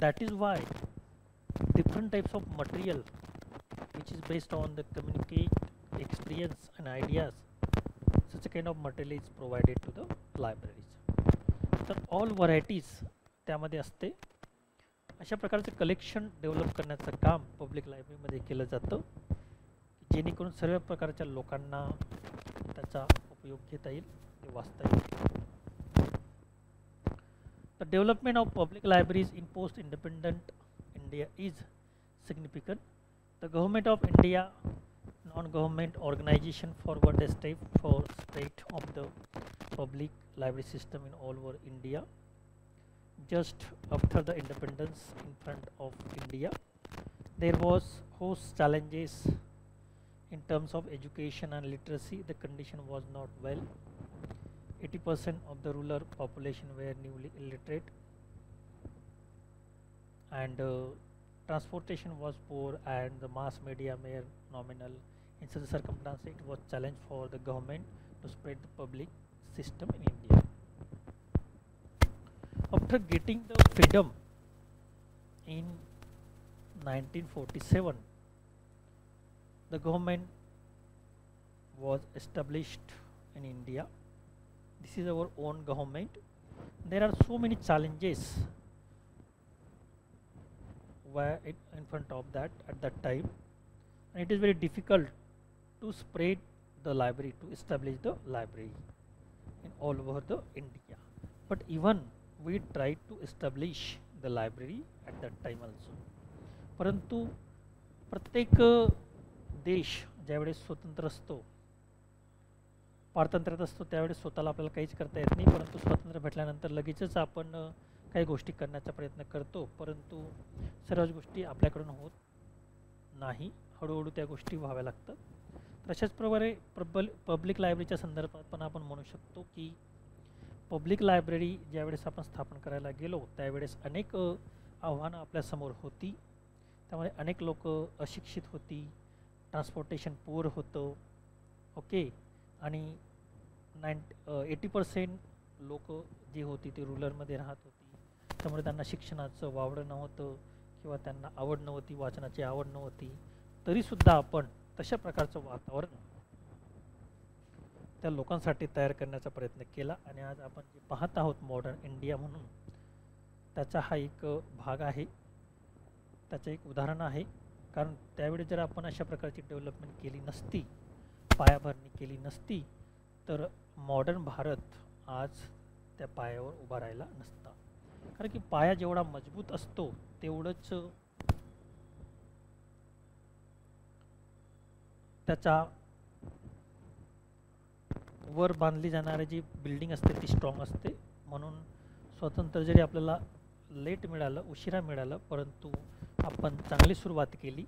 That is why different types of material which is based on the communicate experience and ideas, such a kind of material is provided to the libraries. तर all varieties त्यामध्ये असते. अशा प्रकारचे collection develop करण्याचं काम public लायब्ररीमध्ये केलं जातं, जेणेकरून सर्व प्रकारच्या लोकांना त्याचा उपयोग घेता येईल, ते वाचता येईल. The development of public libraries in post-independent India is significant. The government of India, non-government organization, forward a step for spread of the public library system in all over India. Just after the independence in front of India, there was host challenges in terms of education and literacy. The condition was not well. 80% of the rural population were newly illiterate, and transportation was poor, and the mass media mere nominal. In such a circumstance, it was challenge for the government to spread the public system in India. After getting the freedom in 1947, the government was established in India. This is our own government. There are so many challenges were in front of that at that time, and it is very difficult to spread the library, to establish the library in all over the India. But even we tried to establish the library at that time also. परंतु प्रत्येक देश ज्यावेळेस स्वतंत्र असतो, पारतंत्र्यात असतो, त्यावेळेस स्वतःला आपल्याला काहीच करता येत नाही, परंतु स्वातंत्र्य भेटल्यानंतर लगेचच आपण काही गोष्टी करण्याचा प्रयत्न करतो, परंतु सर्वच गोष्टी आपल्याकडून होत नाही, हळूहळू त्या गोष्टी व्हाव्या लागतात. तशाच प्रकारे पब्लिक लायब्ररीच्या संदर्भात पण आपण म्हणू शकतो की पब्लिक लायब्ररी ज्यावेळेस आपण स्थापन करायला गेलो त्यावेळेस अनेक आव्हानं आपल्यासमोर होती. त्यामुळे अनेक लोक अशिक्षित होती, ट्रान्सपोर्टेशन पुअर होतं, ओके, आणि 80% लोक जी होती ती रुरलमध्ये राहत होती, त्यामुळे त्यांना शिक्षणाचं वावडं नव्हतं किंवा त्यांना आवड नव्हती, वाचनाची आवड नव्हती. तरीसुद्धा आपण तशा प्रकारचं वातावरण त्या लोकांसाठी तयार करण्याचा प्रयत्न केला, आणि आज आपण जे पाहत आहोत मॉडर्न इंडिया म्हणून, त्याचा हा एक भाग आहे, त्याचं एक उदाहरण आहे. कारण त्यावेळी जर आपण अशा प्रकारची डेव्हलपमेंट केली नसती, पायाभरणी केली नसती, तर मॉडर्न भारत आज त्या पायावर उभा राहिला नसता. कारण की पाया जेवढा मजबूत असतो तेवढंच त्याचा वर बांधली जाणारी जी बिल्डिंग असते ती स्ट्रॉंग असते. म्हणून स्वातंत्र्य जरी आपल्याला लेट मिळालं, उशिरा मिळालं, परंतु आपण चांगली सुरुवात केली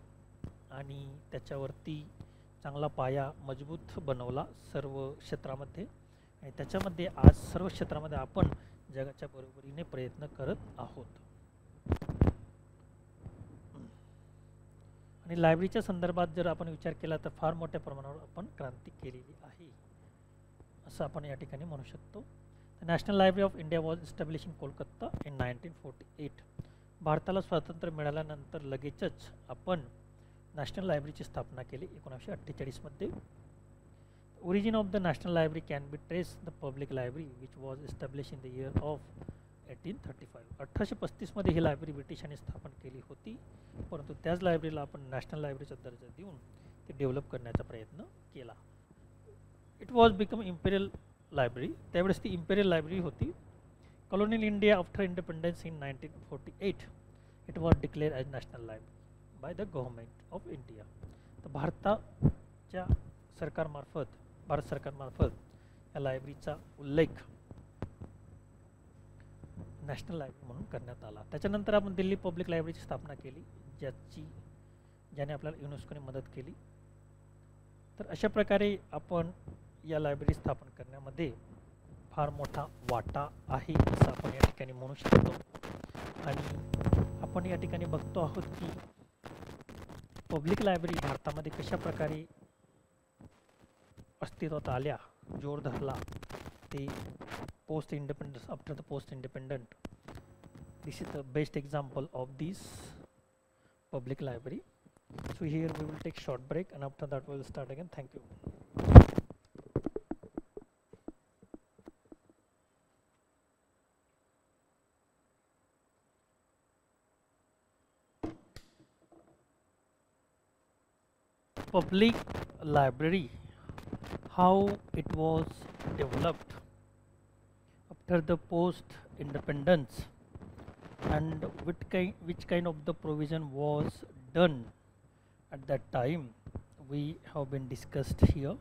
आणि त्याच्यावरती चांगला पाया मजबूत बनवला सर्व क्षेत्रामध्ये, आणि त्याच्यामध्ये आज सर्व क्षेत्रामध्ये आपण जगाच्या बरोबरीने प्रयत्न करत आहोत. आणि लायब्ररीच्या संदर्भात जर आपण विचार केला तर फार मोठ्या प्रमाणावर आपण क्रांती केलेली आहे असं आपण या ठिकाणी म्हणू शकतो. National library of India was establish in Kolkata in 1948. भारताला स्वातंत्र्य मिळाल्यानंतर लगेचच आपण नॅशनल लायब्ररीची स्थापना केली 1948 मध्ये. Origin of the National Library can be traced the public library which was established in the year of 1835. 1835 मध्ये ही लायब्ररी ब्रिटिशांनी स्थापन केली होती, परंतु त्याच लायब्ररीला आपण नॅशनल लायब्ररीचा दर्जा देऊन ते डेव्हलप करण्याचा प्रयत्न केला. It was become imperial library. त्यावेळेस ती इम्पेरियल लायब्ररी होती. Colonial India after independence in 1948 it was declare as national library by the government of India. तर भारताच्या सरकारमार्फत, भारत सरकारमार्फत या लायब्ररीचा उल्लेख नॅशनल लायब्ररी म्हणून करण्यात आला. त्याच्यानंतर आपण दिल्ली पब्लिक लायब्ररीची स्थापना केली, ज्याने आपल्याला युनेस्कोने मदत केली. तर अशा प्रकारे आपण या लायब्ररी स्थापन करण्यामध्ये फार मोठा वाटा आहे असं आपण या ठिकाणी म्हणू शकतो. आणि आपण या ठिकाणी बघतो आहोत की पब्लिक लायब्ररी भारतामध्ये कशा प्रकारे अस्तित्वात आल्या, जोर धरला ते post independence, after the post independent. This is the best example of this public library. So here we will take short break and after that we will start again. Thank you. Public library, how it was developed after the post independence and which kind of the provision was done at that time, we have been discussed here.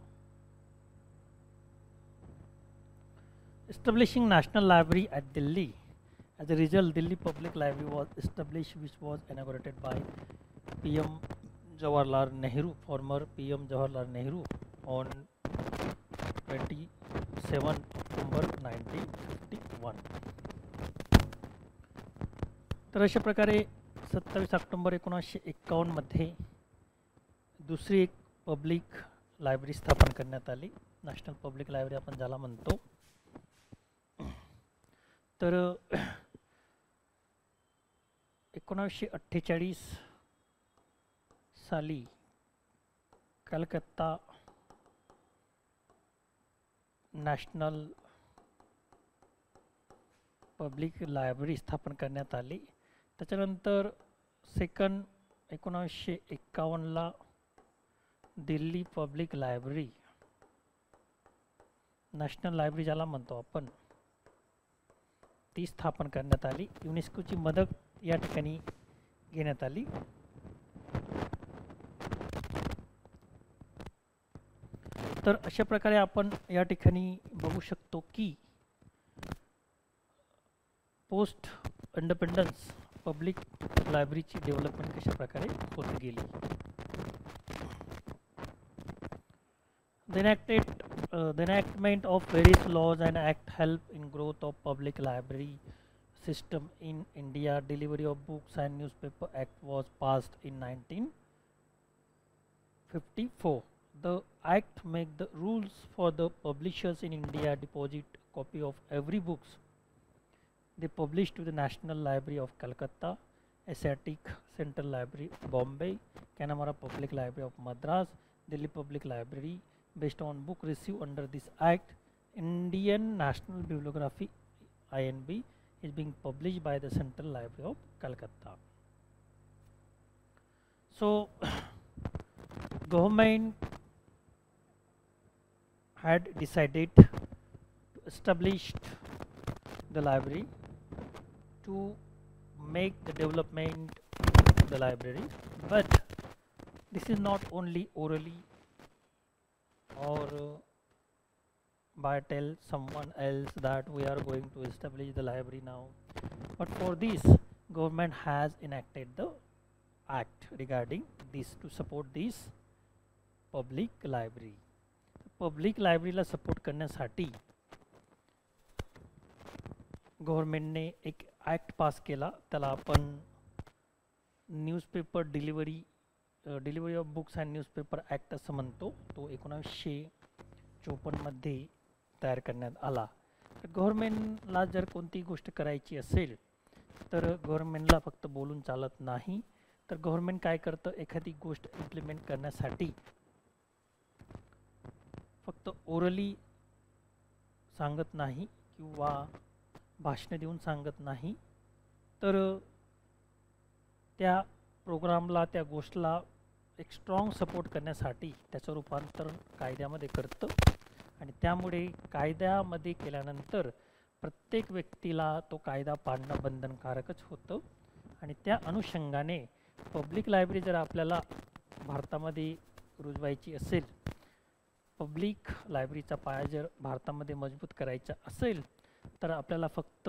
Establishing National Library at Delhi. As a result, Delhi Public Library was established, which was inaugurated by PM Jawaharlal Nehru, former PM Jawaharlal Nehru, on 27 October 1951. तर अशा प्रकारे 27 October 1951 मध्ये दुसरी एक public library स्थापन करण्यात आली, national public library आपण ज्याला म्हणतो. तर 1948 साली कलकत्ता नॅशनल पब्लिक लायब्ररी स्थापन करण्यात आली. त्याच्यानंतर सेकंड 1951ला Delhi public library, national library ज्याला म्हणतो आपण, ती स्थापन करण्यात आली. युनेस्कोची मदत या ठिकाणी घेण्यात आली. तर अशा प्रकारे आपण या ठिकाणी बघू शकतो की पोस्ट इंडिपेंडन्स पब्लिक लायब्ररीची डेव्हलपमेंट कशा प्रकारे होत गेली. The enactment of various laws and act help in growth of public library system in India. Delivery of Books and Newspaper Act was passed in 1954. The act make the rules for the publishers in India deposit copy of every books they publish to the National Library of Calcutta, Asiatic Central Library Bombay, Kanamara Public Library of Madras, Delhi Public Library. Based on book received under this act, Indian National Bibliography INB is being published by the Central Library of Calcutta. So government had decided to establish the library to make the development of the library, but this is not only orally or by tell someone else that we are going to establish the library now, but for this government has enacted the act regarding this to support this public library. Public library ला support करण्यासाठी गव्हर्नमेंटने एक act pass केला, त्याला आपण newspaper delivery of books and newspaper act असं म्हणतो. तो 1954 मध्ये तयार करण्यात आला. तर गव्हर्नमेंटला जर कोणती गोष्ट करायची असेल तर गव्हर्नमेंटला फक्त बोलून चालत नाही, तर गव्हर्नमेंट काय करतं, एखादी गोष्ट इम्प्लिमेंट करण्यासाठी फक्त ओरली सांगत नाही किंवा भाषण देऊन सांगत नाही, तर त्या प्रोग्रामला, त्या गोष्टीला एक स्ट्रॉंग सपोर्ट करण्यासाठी त्याचं रूपांतर कायद्यामध्ये करतं. आणि त्यामुळे कायद्यामध्ये केल्यानंतर प्रत्येक व्यक्तीला तो कायदा पाळणं बंधनकारकच होतं. आणि त्या अनुषंगाने पब्लिक लायब्ररी जर आपल्याला भारतामध्ये रुजवायची असेल, पब्लिक लायब्ररीचा पाया जर भारतामध्ये मजबूत करायचा असेल, तर आपल्याला फक्त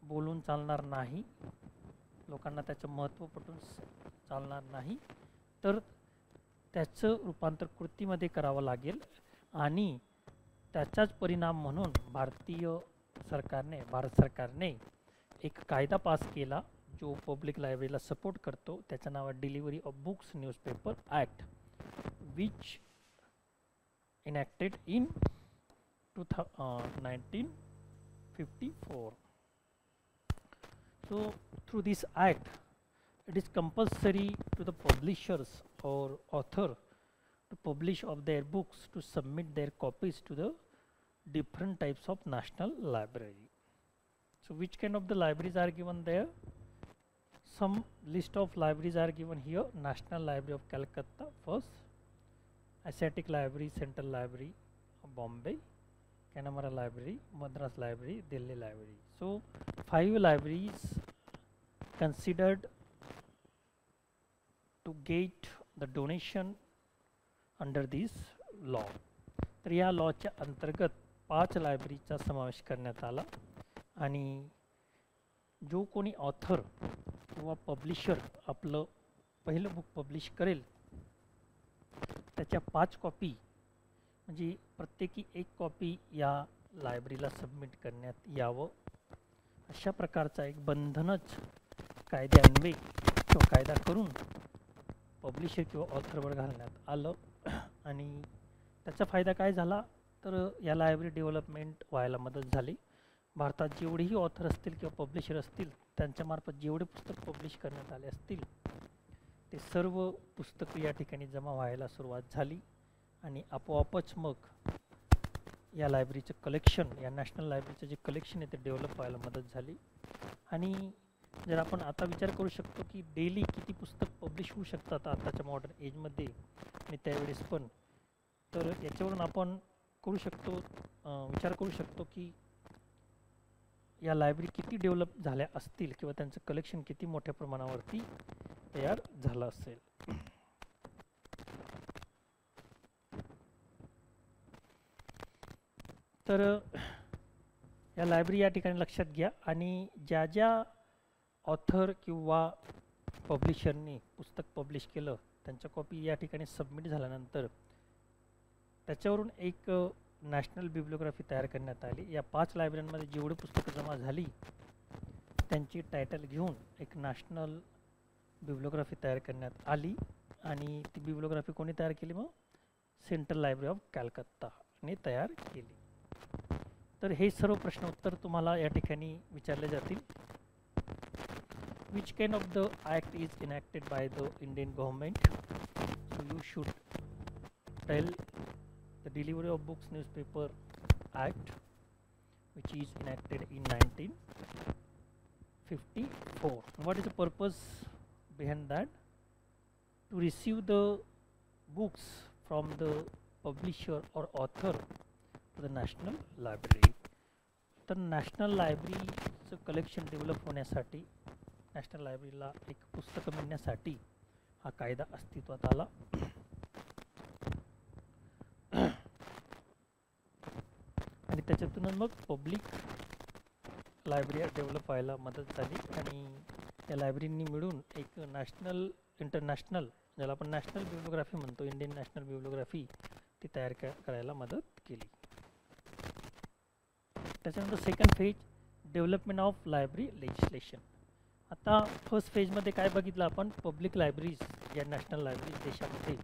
बोलून चालणार नाही, लोकांना त्याचं महत्त्व पटून चालणार नाही, तर त्याचं रूपांतर कृतीमध्ये करावं लागेल आणि त्याचाच परिणाम म्हणून भारत सरकारने एक कायदा पास केला जो पब्लिक लायब्ररीला सपोर्ट करतो. त्याचं नाव आहे delivery of books newspaper act, which enacted in 1954. So through this act, it is compulsory to the publishers or author to publish of their books to submit their copies to the different types of national library. So which kind of the libraries are given there? Some list of libraries are given here. National Library of Calcutta first, Asiatic Library, Central Library of Bombay, Kanamara Library, Madras Library, Delhi Library. So 5 libraries considered to get the donation under this law. तर या लॉच्या अंतर्गत 5 लायब्ररीचा समावेश करण्यात आला आणि जो कोणी ऑथर किंवा पब्लिशर आपलं पहिलं बुक पब्लिश करेल त्याच्या 5 कॉपी म्हणजे प्रत्येकी 1 कॉपी या लायब्ररीला सबमिट करण्यात यावं, अशा प्रकारचा एक बंधनच कायद्यान्वये किंवा कायदा करून पब्लिशर किंवा ऑथरवर घालण्यात आलं. आणि त्याचा फायदा काय झाला तर या लायब्ररी डेव्हलपमेंट व्हायला मदत झाली. भारतात जेवढेही ऑथर असतील किंवा पब्लिशर असतील त्यांच्यामार्फत जेवढे पुस्तक पब्लिश करण्यात आले असतील ते सर्व पुस्तकं या ठिकाणी जमा व्हायला सुरुवात झाली आणि आपोआपच मग या लायब्ररीचं कलेक्शन, या नॅशनल लायब्ररीचं जे कलेक्शन आहे ते डेव्हलप व्हायला मदत झाली. आणि जर आपण आता विचार करू शकतो की डेली किती पुस्तक पब्लिश होऊ शकतात आताच्या मॉडर्न एजमध्ये आणि त्यावेळेस पण, तर याच्यावरून आपण करू शकतो विचार करू शकतो की या लायब्ररी किती डेव्हलप झाल्या असतील किंवा त्यांचं कलेक्शन किती मोठ्या प्रमाणावरती तयार झालं असेल. तर या लायब्ररी या ठिकाणी लक्षात घ्या आणि ज्या ज्या ऑथर किंवा पब्लिशरनी पुस्तक पब्लिश केलं त्यांच्या कॉपी या ठिकाणी सबमिट झाल्यानंतर त्याच्यावरून एक नॅशनल बिब्लिओग्राफी तयार करण्यात आली. या 5 लायब्ररीमध्ये जेवढी पुस्तकं जमा झाली त्यांची टायटल घेऊन एक नॅशनल बिब्लिओग्राफी तयार करण्यात आली आणि ती बिब्लिओग्राफी कोणी तयार केली? मग सेंट्रल लायब्ररी ऑफ कॅलकत्ताने तयार केली. तर हे सर्व प्रश्न उत्तर तुम्हाला या ठिकाणी विचारले जातील. Which kind of the act is enacted by the Indian government? So you should tell the Delivery of Books Newspaper Act, which is enacted in 1954. What is the purpose behind that? To receive the books from the publisher or author to the National Library. तर national लायब्ररीचं collection develop होण्यासाठी, national लायब्ररीला एक पुस्तकं मिळण्यासाठी हा कायदा अस्तित्वात आला. आणि त्याच्यातूनच मग पब्लिक लायब्ररी डेव्हलप व्हायला मदत झाली आणि या लायब्ररींनी मिळून एक नॅशनल, इंटरनॅशनल, ज्याला आपण नॅशनल बिब्लिओग्राफी म्हणतो, इंडियन नॅशनल बिब्लिओग्राफी, ती तयार करायला मदत केली. त्याच्यानंतर second phase, development of library legislation. आता फर्स्ट फेजमध्ये काय बघितलं आपण? पब्लिक लायब्ररीज या नॅशनल लायब्ररीज देशामध्ये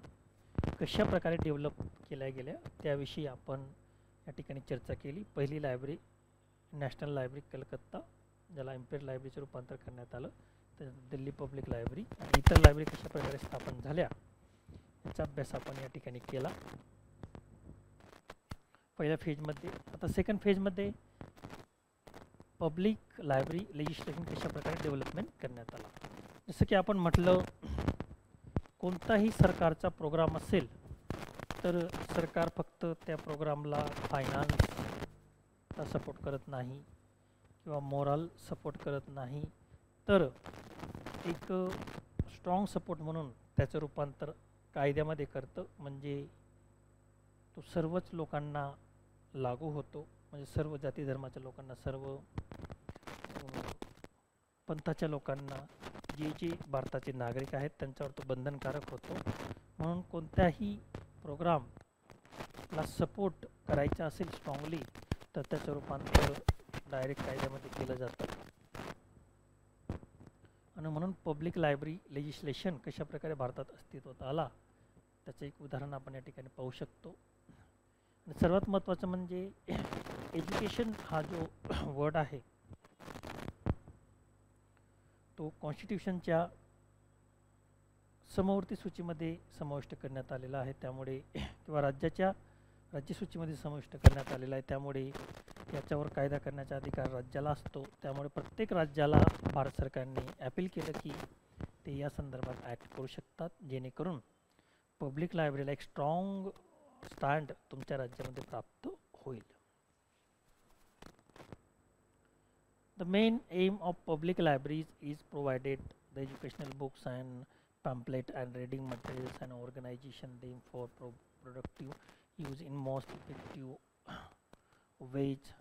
कशा प्रकारे डेव्हलप केल्या गेल्या त्याविषयी आपण या ठिकाणी चर्चा केली. पहिली लायब्ररी नॅशनल लायब्ररी कलकत्ता, ज्याला इम्पेरियल लायब्ररीचे रूपांतर करण्यात आलं. त्यानंतर दिल्ली पब्लिक लायब्ररी आणि इतर लायब्ररी कशा प्रकारे स्थापन झाल्या याचा अभ्यास आपण या ठिकाणी केला पहिल्या फेजमध्ये. आता सेकंड फेजमध्ये पब्लिक लायब्ररी लेजिस्लेशन कशा प्रकारे डेव्हलपमेंट करण्यात आला. जसं की आपण म्हटलं, कोणताही सरकारचा प्रोग्राम असेल तर सरकार फक्त त्या प्रोग्रामला फायनान्सचा सपोर्ट करत नाही किंवा मोरल सपोर्ट करत नाही, तर एक स्ट्रॉंग सपोर्ट म्हणून त्याचं रूपांतर कायद्यामध्ये करतं. म्हणजे तो सर्वच लोकांना लागू होतो, म्हणजे सर्व जाती धर्माच्या लोकांना, सर्व पंथाच्या लोकांना, जे जे भारताचे नागरिक आहेत त्यांच्यावर तो बंधनकारक होतो. म्हणून कोणत्याही प्रोग्रामला सपोर्ट करायचा असेल स्ट्रॉंगली तर त्याचं रूपांतर डायरेक्ट कायद्यामध्ये केलं जातं. आणि म्हणून पब्लिक लायब्ररी लेजिस्लेशन कशा प्रकारे भारतात अस्तित्वात आला त्याचं एक उदाहरण आपण या ठिकाणी पाहू शकतो. आणि सर्वात महत्त्वाचं म्हणजे एज्युकेशन हा जो वर्ड आहे तो कॉन्स्टिट्यूशनच्या समवर्ती सूचीमध्ये समाविष्ट करण्यात आलेला आहे. त्यामुळे किंवा राज्यसूचीमध्ये समाविष्ट करण्यात आलेला आहे. त्यामुळे याच्यावर कायदा करण्याचा अधिकार राज्याला असतो. त्यामुळे प्रत्येक राज्याला भारत सरकारने अपील केलं की ते या संदर्भात ॲक्ट करू शकतात, जेणेकरून पब्लिक लायब्ररीला एक स्ट्रॉंग स्टँड तुमच्या राज्यामध्ये प्राप्त होईल. The main aim of public libraries is provided the educational books and pamphlet and reading materials and organization them for productive use in most effective ways.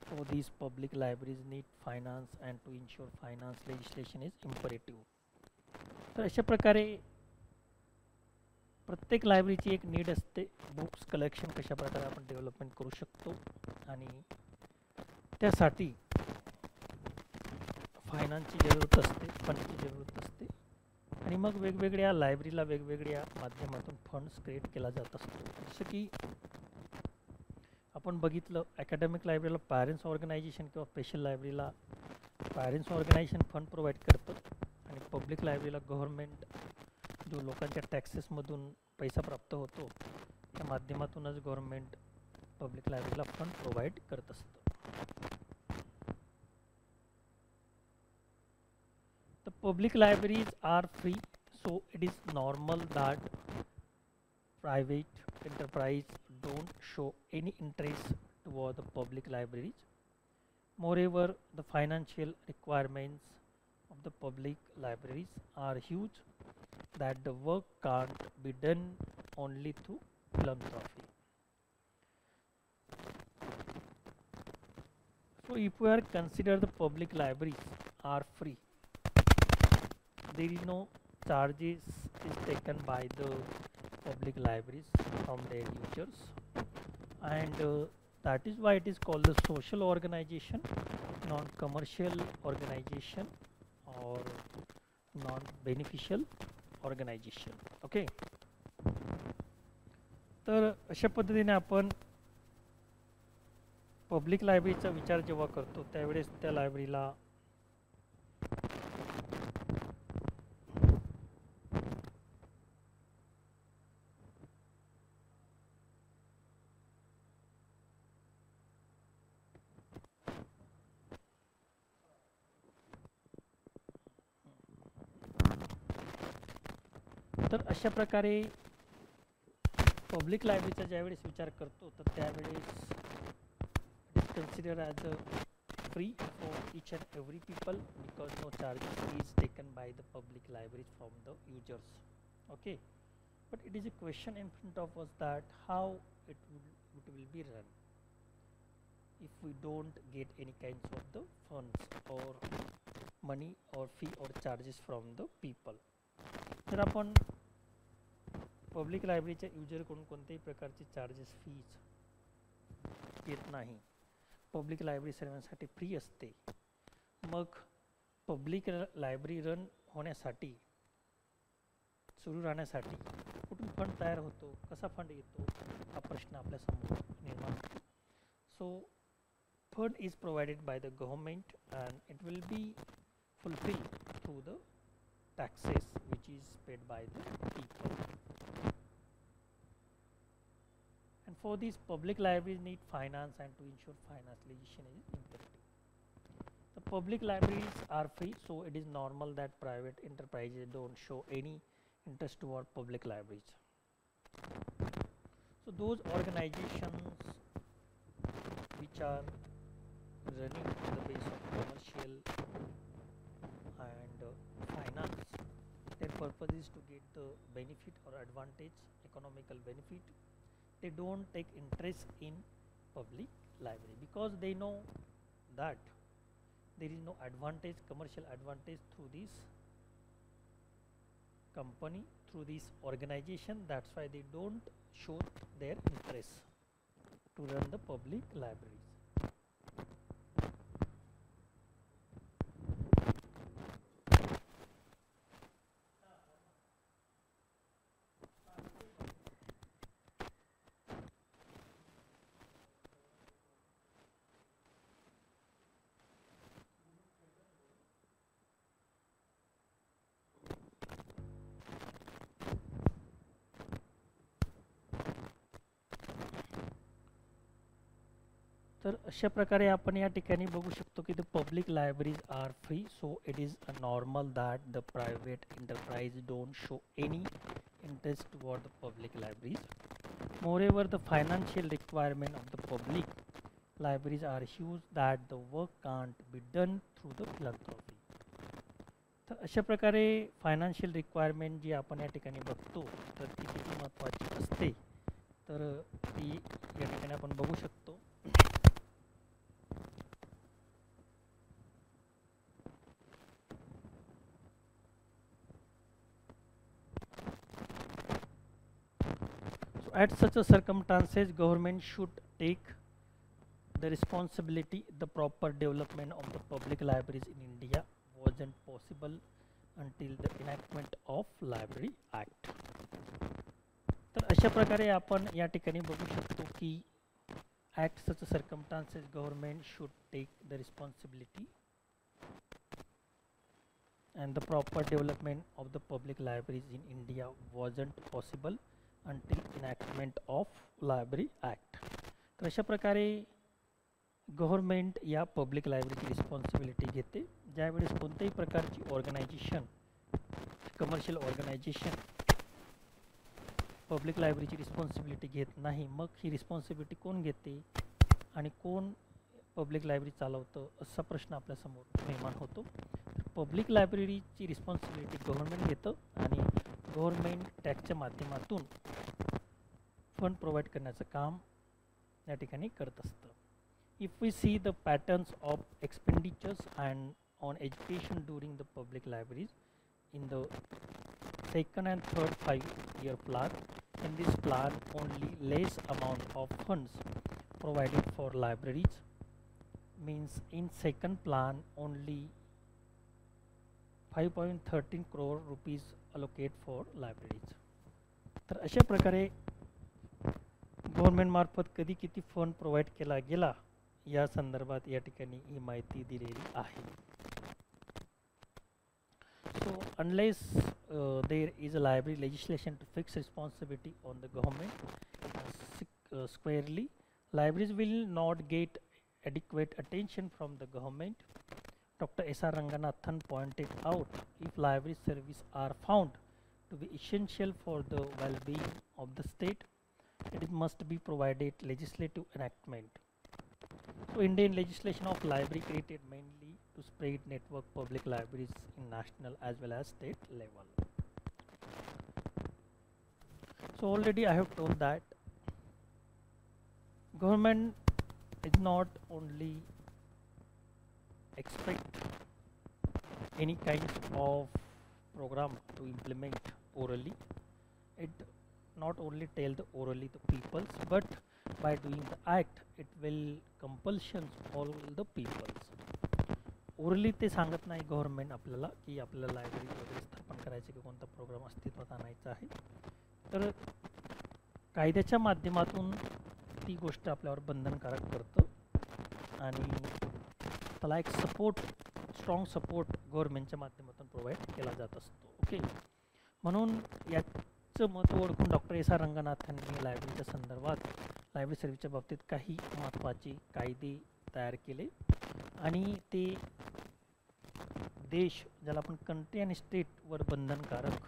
So these public libraries need finance and to ensure finance legislation is imperative. तर अशा प्रकारे प्रत्येक लायब्ररीची एक need असते. Books collection कशा प्रकारे आपण डेव्हलपमेंट करू शकतो आणि त्यासाठी फायनान्सची जरूरत असते, फंडची जरूरत असते आणि मग वेगवेगळ्या लायब्ररीला वेगवेगळ्या माध्यमातून फंड्स क्रिएट केला जात असतो. जसं की आपण बघितलं अकॅडमिक लायब्ररीला पॅरेंट्स ऑर्गनायझेशन किंवा स्पेशल लायब्ररीला पॅरेंट्स ऑर्गनायझेशन फंड प्रोव्हाइड करतं आणि पब्लिक लायब्ररीला गव्हर्नमेंट जो लोकांच्या टॅक्सेसमधून पैसा प्राप्त होतो त्या माध्यमातूनच गव्हर्नमेंट पब्लिक लायब्ररीला फंड प्रोव्हाइड करत असतं. The public libraries are free, so it is normal that private enterprise don't show any interest toward the public libraries. Moreover, the financial requirements of the public libraries are huge that the work can't be done only through philanthropy. So if we are consider the public libraries are free, there is no charges is taken by the public libraries from their users, and that is why it is called the social organization, non-commercial organization or non-beneficial organization. Okay, तर अशा पद्धतीने आपण public लायब्ररीचा विचार जेव्हा करतो त्यावेळेस त्या लायब्ररीला तर अशा प्रकारे पब्लिक लायब्ररीचा ज्यावेळेस विचार करतो तर त्यावेळेस it is consider as a free for each and every people because no charges is taken by the public libraries from the users. Okay, but it is a question in front of us that how it will be run if we don't get any kinds of the funds or money or fee or charges from the people. जर आपण public लायब्ररीच्या युजरकडून कोणत्याही प्रकारचे charges fees येत नाही, public library सर्वांसाठी free असते, मग पब्लिक लायब्ररी रन होण्यासाठी सुरू राहण्यासाठी कुठून फंड तयार होतो, कसा फंड येतो हा प्रश्न आपल्यासमोर निर्माण होतो. So fund is provided by the government and it will be fulfil through the taxes which is paid by the people. And for these public libraries need finance, and to ensure finance legislation is imperative. The public libraries are free, so it is normal that private enterprises don't show any interest toward public libraries. So those organizations which are running on the base of commercial and finance, their purpose is to get the benefit or advantage, economical benefit. They don't take interest in public library because they know that there is no advantage, commercial advantage through this company, through this organization. That's why they don't show their interest to run the public libraries. तर अशा प्रकारे आपण या ठिकाणी बघू शकतो की the public libraries are free, so it is a normal that the private enterprise don't show any interest toward the public libraries. Moreover, the financial requirement of the public libraries are huge that the work can't be done through the philanthropy. तर अशा प्रकारे financial requirement जी आपण या ठिकाणी बघतो तर ती किती महत्त्वाची असते तर ती या ठिकाणी आपण बघू शकतो. At such a circumstances, government should take the responsibility. The proper development of the public libraries in India wasn't possible until the enactment of Library Act. तर अशा प्रकारे आपण या ठिकाणी बघू शकतो की at such a circumstances, government should take the responsibility and the proper development of the public libraries in India wasn't possible until enactment of Library Act. तर अशा प्रकारे गव्हर्नमेंट या पब्लिक लायब्ररीची रिस्पॉन्सिबिलिटी घेते. ज्यावेळेस कोणत्याही प्रकारची ऑर्गनायझेशन, कमर्शियल ऑर्गनायझेशन पब्लिक लायब्ररीची रिस्पॉन्सिबिलिटी घेत नाही, मग ही रिस्पॉन्सिबिलिटी कोण घेते आणि कोण पब्लिक लायब्ररी चालवतं असा प्रश्न आपल्यासमोर निर्माण होतो. पब्लिक लायब्ररीची रिस्पॉन्सिबिलिटी गव्हर्नमेंट घेतं आणि गव्हर्नमेंट टॅक्सच्या माध्यमातून फंड प्रोव्हाइड करण्याचं काम या ठिकाणी करत असतं. If we see the patterns of expenditures and on education during the public libraries in the second and third 5-year plan, in this plan only less amount of funds provided for libraries, means in second plan only 5.13 crore rupees allocate for libraries. तर अशा प्रकारे government मार्फत कधी किती fund provide केला गेला या संदर्भात या ठिकाणी ही माहिती दिलेली आहे. So unless there is a library legislation to fix responsibility on the government squarely, libraries will not get adequate attention from the government. Dr. S.R. Ranganathan pointed out, if library services are found to be essential for the well-being of the state, it must be provided legislative enactment. So Indian legislation of library created mainly to spread network public libraries in national as well as state level. So already I have told that government is not only expect any kind of program to implement orally, it not only tell the orally the peoples, but by doing the act it will compulsions all the peoples. Orally ते सांगत नाही government आपल्याला की आपल्याला library वगैरे स्थापन करायची की कोणता प्रोग्राम अस्तित्वात आणायचा आहे, तर कायद्याच्या माध्यमातून ती गोष्ट आपल्यावर बंधनकारक करतं आणि त्याला एक सपोर्ट, स्ट्रॉंग सपोर्ट गव्हर्नमेंटच्या माध्यमातून प्रोव्हाइड केला जात असतो. ओके, म्हणून याचं महत्त्व ओळखून डॉक्टर एस आर रंगनाथांनी लायब्ररीच्या संदर्भात लायब्ररी सर्व्हिसच्या बाबतीत काही महत्त्वाचे कायदे तयार केले आणि ते देश, ज्याला आपण कंट्री आणि स्टेटवर बंधनकारक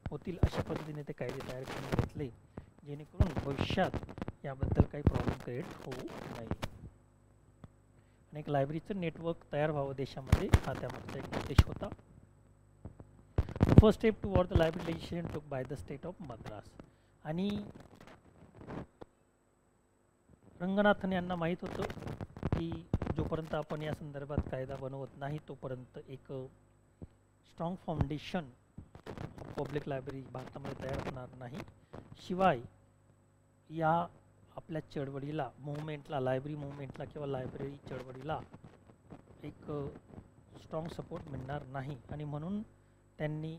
होतील अशा पद्धतीने ते कायदे तयार करून घेतले, जेणेकरून भविष्यात याबद्दल काही प्रॉब्लेम क्रिएट होऊ नये आणि एक लायब्ररीचं नेटवर्क तयार व्हावं देशामध्ये, हा त्यामागचा एक उद्देश होता. First step toward the library legislation took by the state of Madras. आणि रंगनाथन यांना माहीत होतं की जोपर्यंत आपण या संदर्भात कायदा बनवत नाही तोपर्यंत एक स्ट्रॉंग फाउंडेशन पब्लिक लायब्ररी भारतामध्ये तयार होणार नाही. शिवाय या आपल्या चळवळीला, मूवमेंटला, लायब्ररी मूवमेंटला किंवा लायब्ररी चळवळीला एक स्ट्रॉंग सपोर्ट मिळणार नाही. आणि म्हणून त्यांनी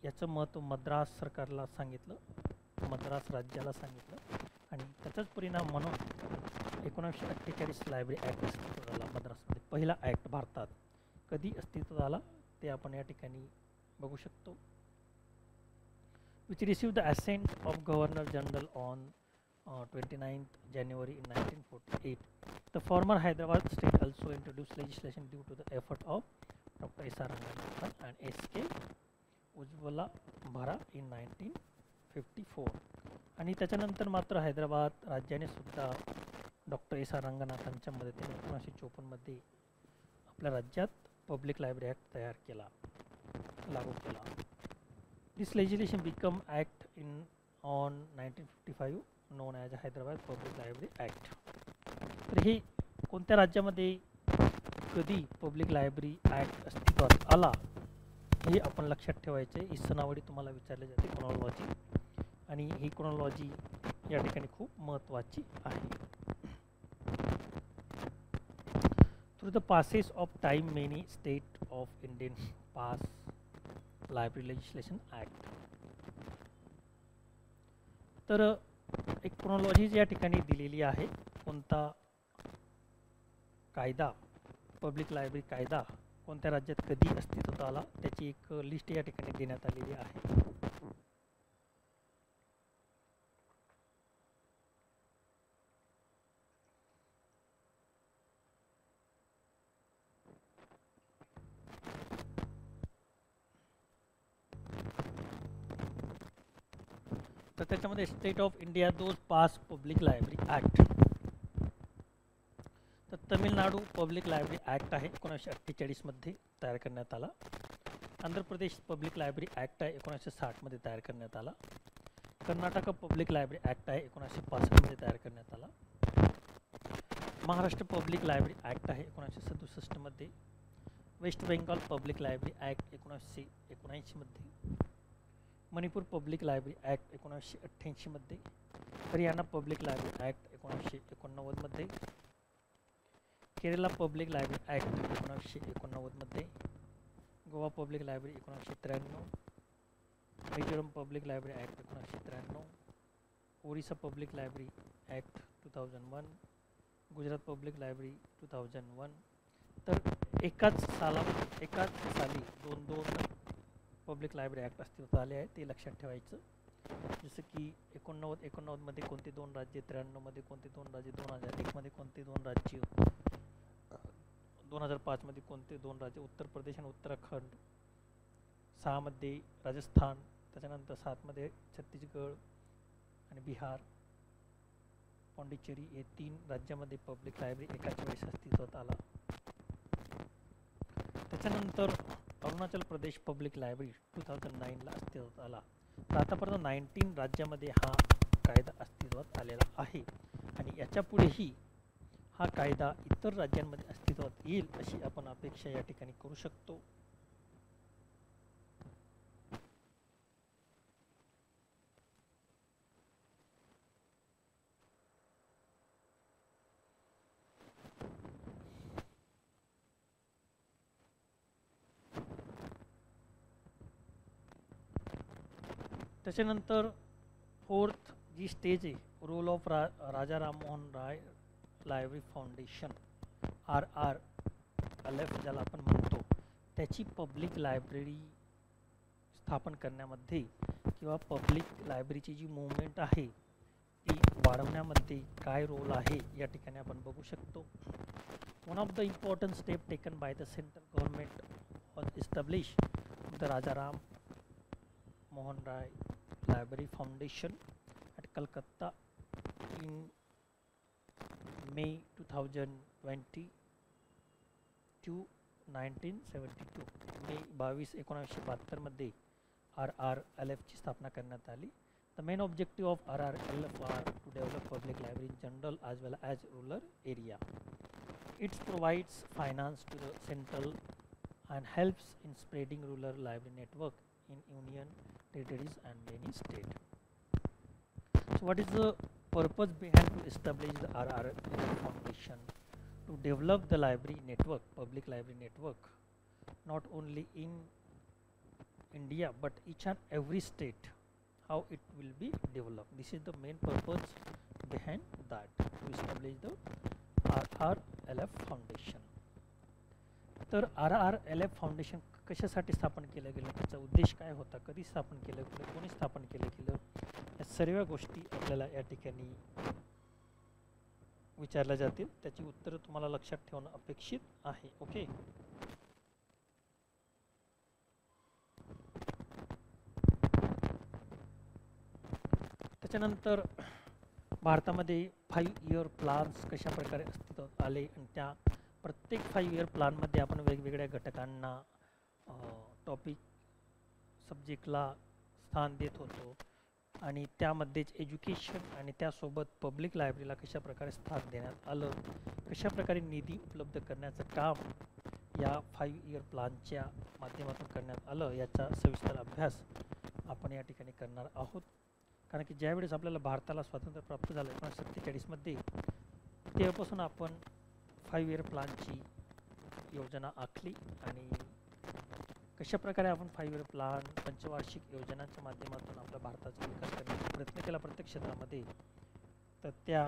याचं महत्त्व मद्रास सरकारला सांगितलं, मद्रास राज्याला सांगितलं आणि त्याचाच परिणाम म्हणून 1948 लायब्ररी ॲक्ट अस्तित्वात आला मद्रासमध्ये. पहिला ॲक्ट भारतात कधी अस्तित्वात आला ते आपण या ठिकाणी बघू शकतो. which received the assent of Governor General on 29th January in 1948. The former Hyderabad state also introduced legislation due to the effort of Dr. S.R. Ranganathan and S.K. Ujjwala Bhara in 1954. आणि त्याच्यानंतर मात्र हैदराबाद राज्याने सुद्धा doctor S R रंगनाथांच्या मदतीने 1954 मध्ये आपल्या राज्यात public library act तयार केला, लागू केला. This legislation became act in on 1955 known as Hyderabad Public Library Act. तर हे कोणत्या राज्यामध्ये कधी पब्लिक लायब्ररी ॲक्ट अस्तित्वात आला हे आपण लक्षात ठेवायचे. ही सनावडी तुम्हाला विचारली जाते, क्रोनॉलॉजी, आणि ही क्रोनॉलॉजी या ठिकाणी खूप महत्त्वाची आहे. Through the passes of time many state of Indian pass library legislation act. तर एक क्रोनॉलॉजी या ठिकाणी दिलेली आहे. कोणता कायदा, पब्लिक लायब्ररी कायदा कोणत्या राज्यात कधी अस्तित्वात आला त्याची एक लिस्ट या ठिकाणी देण्यात आलेली आहे. तर त्याच्यामध्ये state of India those pass public library act. तर तमिळनाडू पब्लिक लायब्ररी ॲक्ट आहे 1948 मध्ये तयार करण्यात आला. Andhra Pradesh public library act आहे 1960 मध्ये तयार करण्यात आला. कर्नाटक पब्लिक लायब्ररी ॲक्ट आहे 1965 मध्ये तयार करण्यात आला. महाराष्ट्र पब्लिक लायब्ररी ॲक्ट आहे 1967 मध्ये. West Bengal public library act 1979 मध्ये. मणिपूर पब्लिक लायब्ररी ॲक्ट 1988 मध्ये. हरियाणा पब्लिक लायब्ररी ॲक्ट 1989 मध्ये. केरला पब्लिक लायब्ररी ॲक्ट 1989 मध्ये. Goa public library 1993. Mizoram public library act 1993. Orissa public library act 2001. Gujarat public library 2001. तर एकाच साली दोन पब्लिक लायब्ररी ॲक्ट अस्तित्वात आले आहे, ते लक्षात ठेवायचं. जसं की 89 मध्ये कोणते दोन राज्य, 93 मध्ये कोणते दोन राज्य, 2001 मध्ये कोणते दोन राज्य, 2005 मध्ये कोणते दोन राज्य, उत्तर प्रदेश आणि उत्तराखंड. 6 मध्ये राजस्थान, त्याच्यानंतर 7 मध्ये छत्तीसगड आणि बिहार, पाँडिचेरी, हे 3 राज्यामध्ये पब्लिक लायब्ररी एकाच वेळेस अस्तित्वात आला. त्याच्यानंतर अरुणाचल प्रदेश पब्लिक लायब्ररी 2009ला अस्तित्वात आला. तर आतापर्यंत 19 राज्यामध्ये हा कायदा अस्तित्वात आलेला आहे आणि याच्या पुढेही हा कायदा इतर राज्यांमध्ये अस्तित्वात येईल अशी आपण अपेक्षा या ठिकाणी करू शकतो. त्याच्यानंतर फोर्थ जी स्टेज आहे, role of Raja Rammohan Roy library foundation, RRLF ज्याला आपण म्हणतो, त्याची पब्लिक लायब्ररी स्थापन करण्यामध्ये किंवा पब्लिक लायब्ररीची जी मूवमेंट आहे ती वाढवण्यामध्ये काय रोल आहे या ठिकाणी आपण बघू शकतो. One of the important step taken by the central government was establish the Raja Ram Mohan Roy Library Foundation at Calcutta in May 2020 to 1972. May 22 1972 मध्ये RRLF ची स्थापना करण्यात आली. The main objective of RRLF are to develop public library in general as well as rural area. It provides finance to the central and helps in spreading rural library network in union territories and many states. So what is the purpose behind to establish the RRLF Foundation? To develop the library network, public library network, not only in India but each and every state, how it will be developed. This is the main purpose behind that, to establish the RRLF Foundation. तर RRLF foundation कशासाठी स्थापन केलं गेलं, त्याचा उद्देश काय होता, कधी स्थापन केलं गेलं, कोणी स्थापन केलं, या सर्व गोष्टी आपल्याला या ठिकाणी विचारल्या जातील. त्याची उत्तरं तुम्हाला लक्षात ठेवणं अपेक्षित आहे. ओके. त्याच्यानंतर भारतामध्ये 5 इयर प्लान्स कशा प्रकारे अस्तित्वात आले आणि त्या प्रत्येक 5 इयर प्लानमध्ये आपण वेगवेगळ्या घटकांना टॉपिक सब्जेक्टला स्थान देत होतो आणि त्यामध्येच एज्युकेशन आणि त्यासोबत पब्लिक लायब्ररीला कशा प्रकारे स्थान देण्यात आलं, कशा प्रकारे निधी उपलब्ध करण्याचं काम या 5 इयर प्लानच्या माध्यमातून करण्यात आलं, याचा सविस्तर अभ्यास आपण या ठिकाणी करणार आहोत. कारण की ज्यावेळेस आपल्याला भारताला स्वातंत्र्य प्राप्त झालं 1947मध्ये, तेव्हापासून आपण 5 इयर प्लानची योजना आखली आणि कशा प्रकारे आपण 5 इयर प्लान पंचवार्षिक योजनांच्या माध्यमातून आपल्या भारताचा विकास करण्याचा प्रयत्न केला प्रत्येक क्षेत्रामध्ये. तर त्या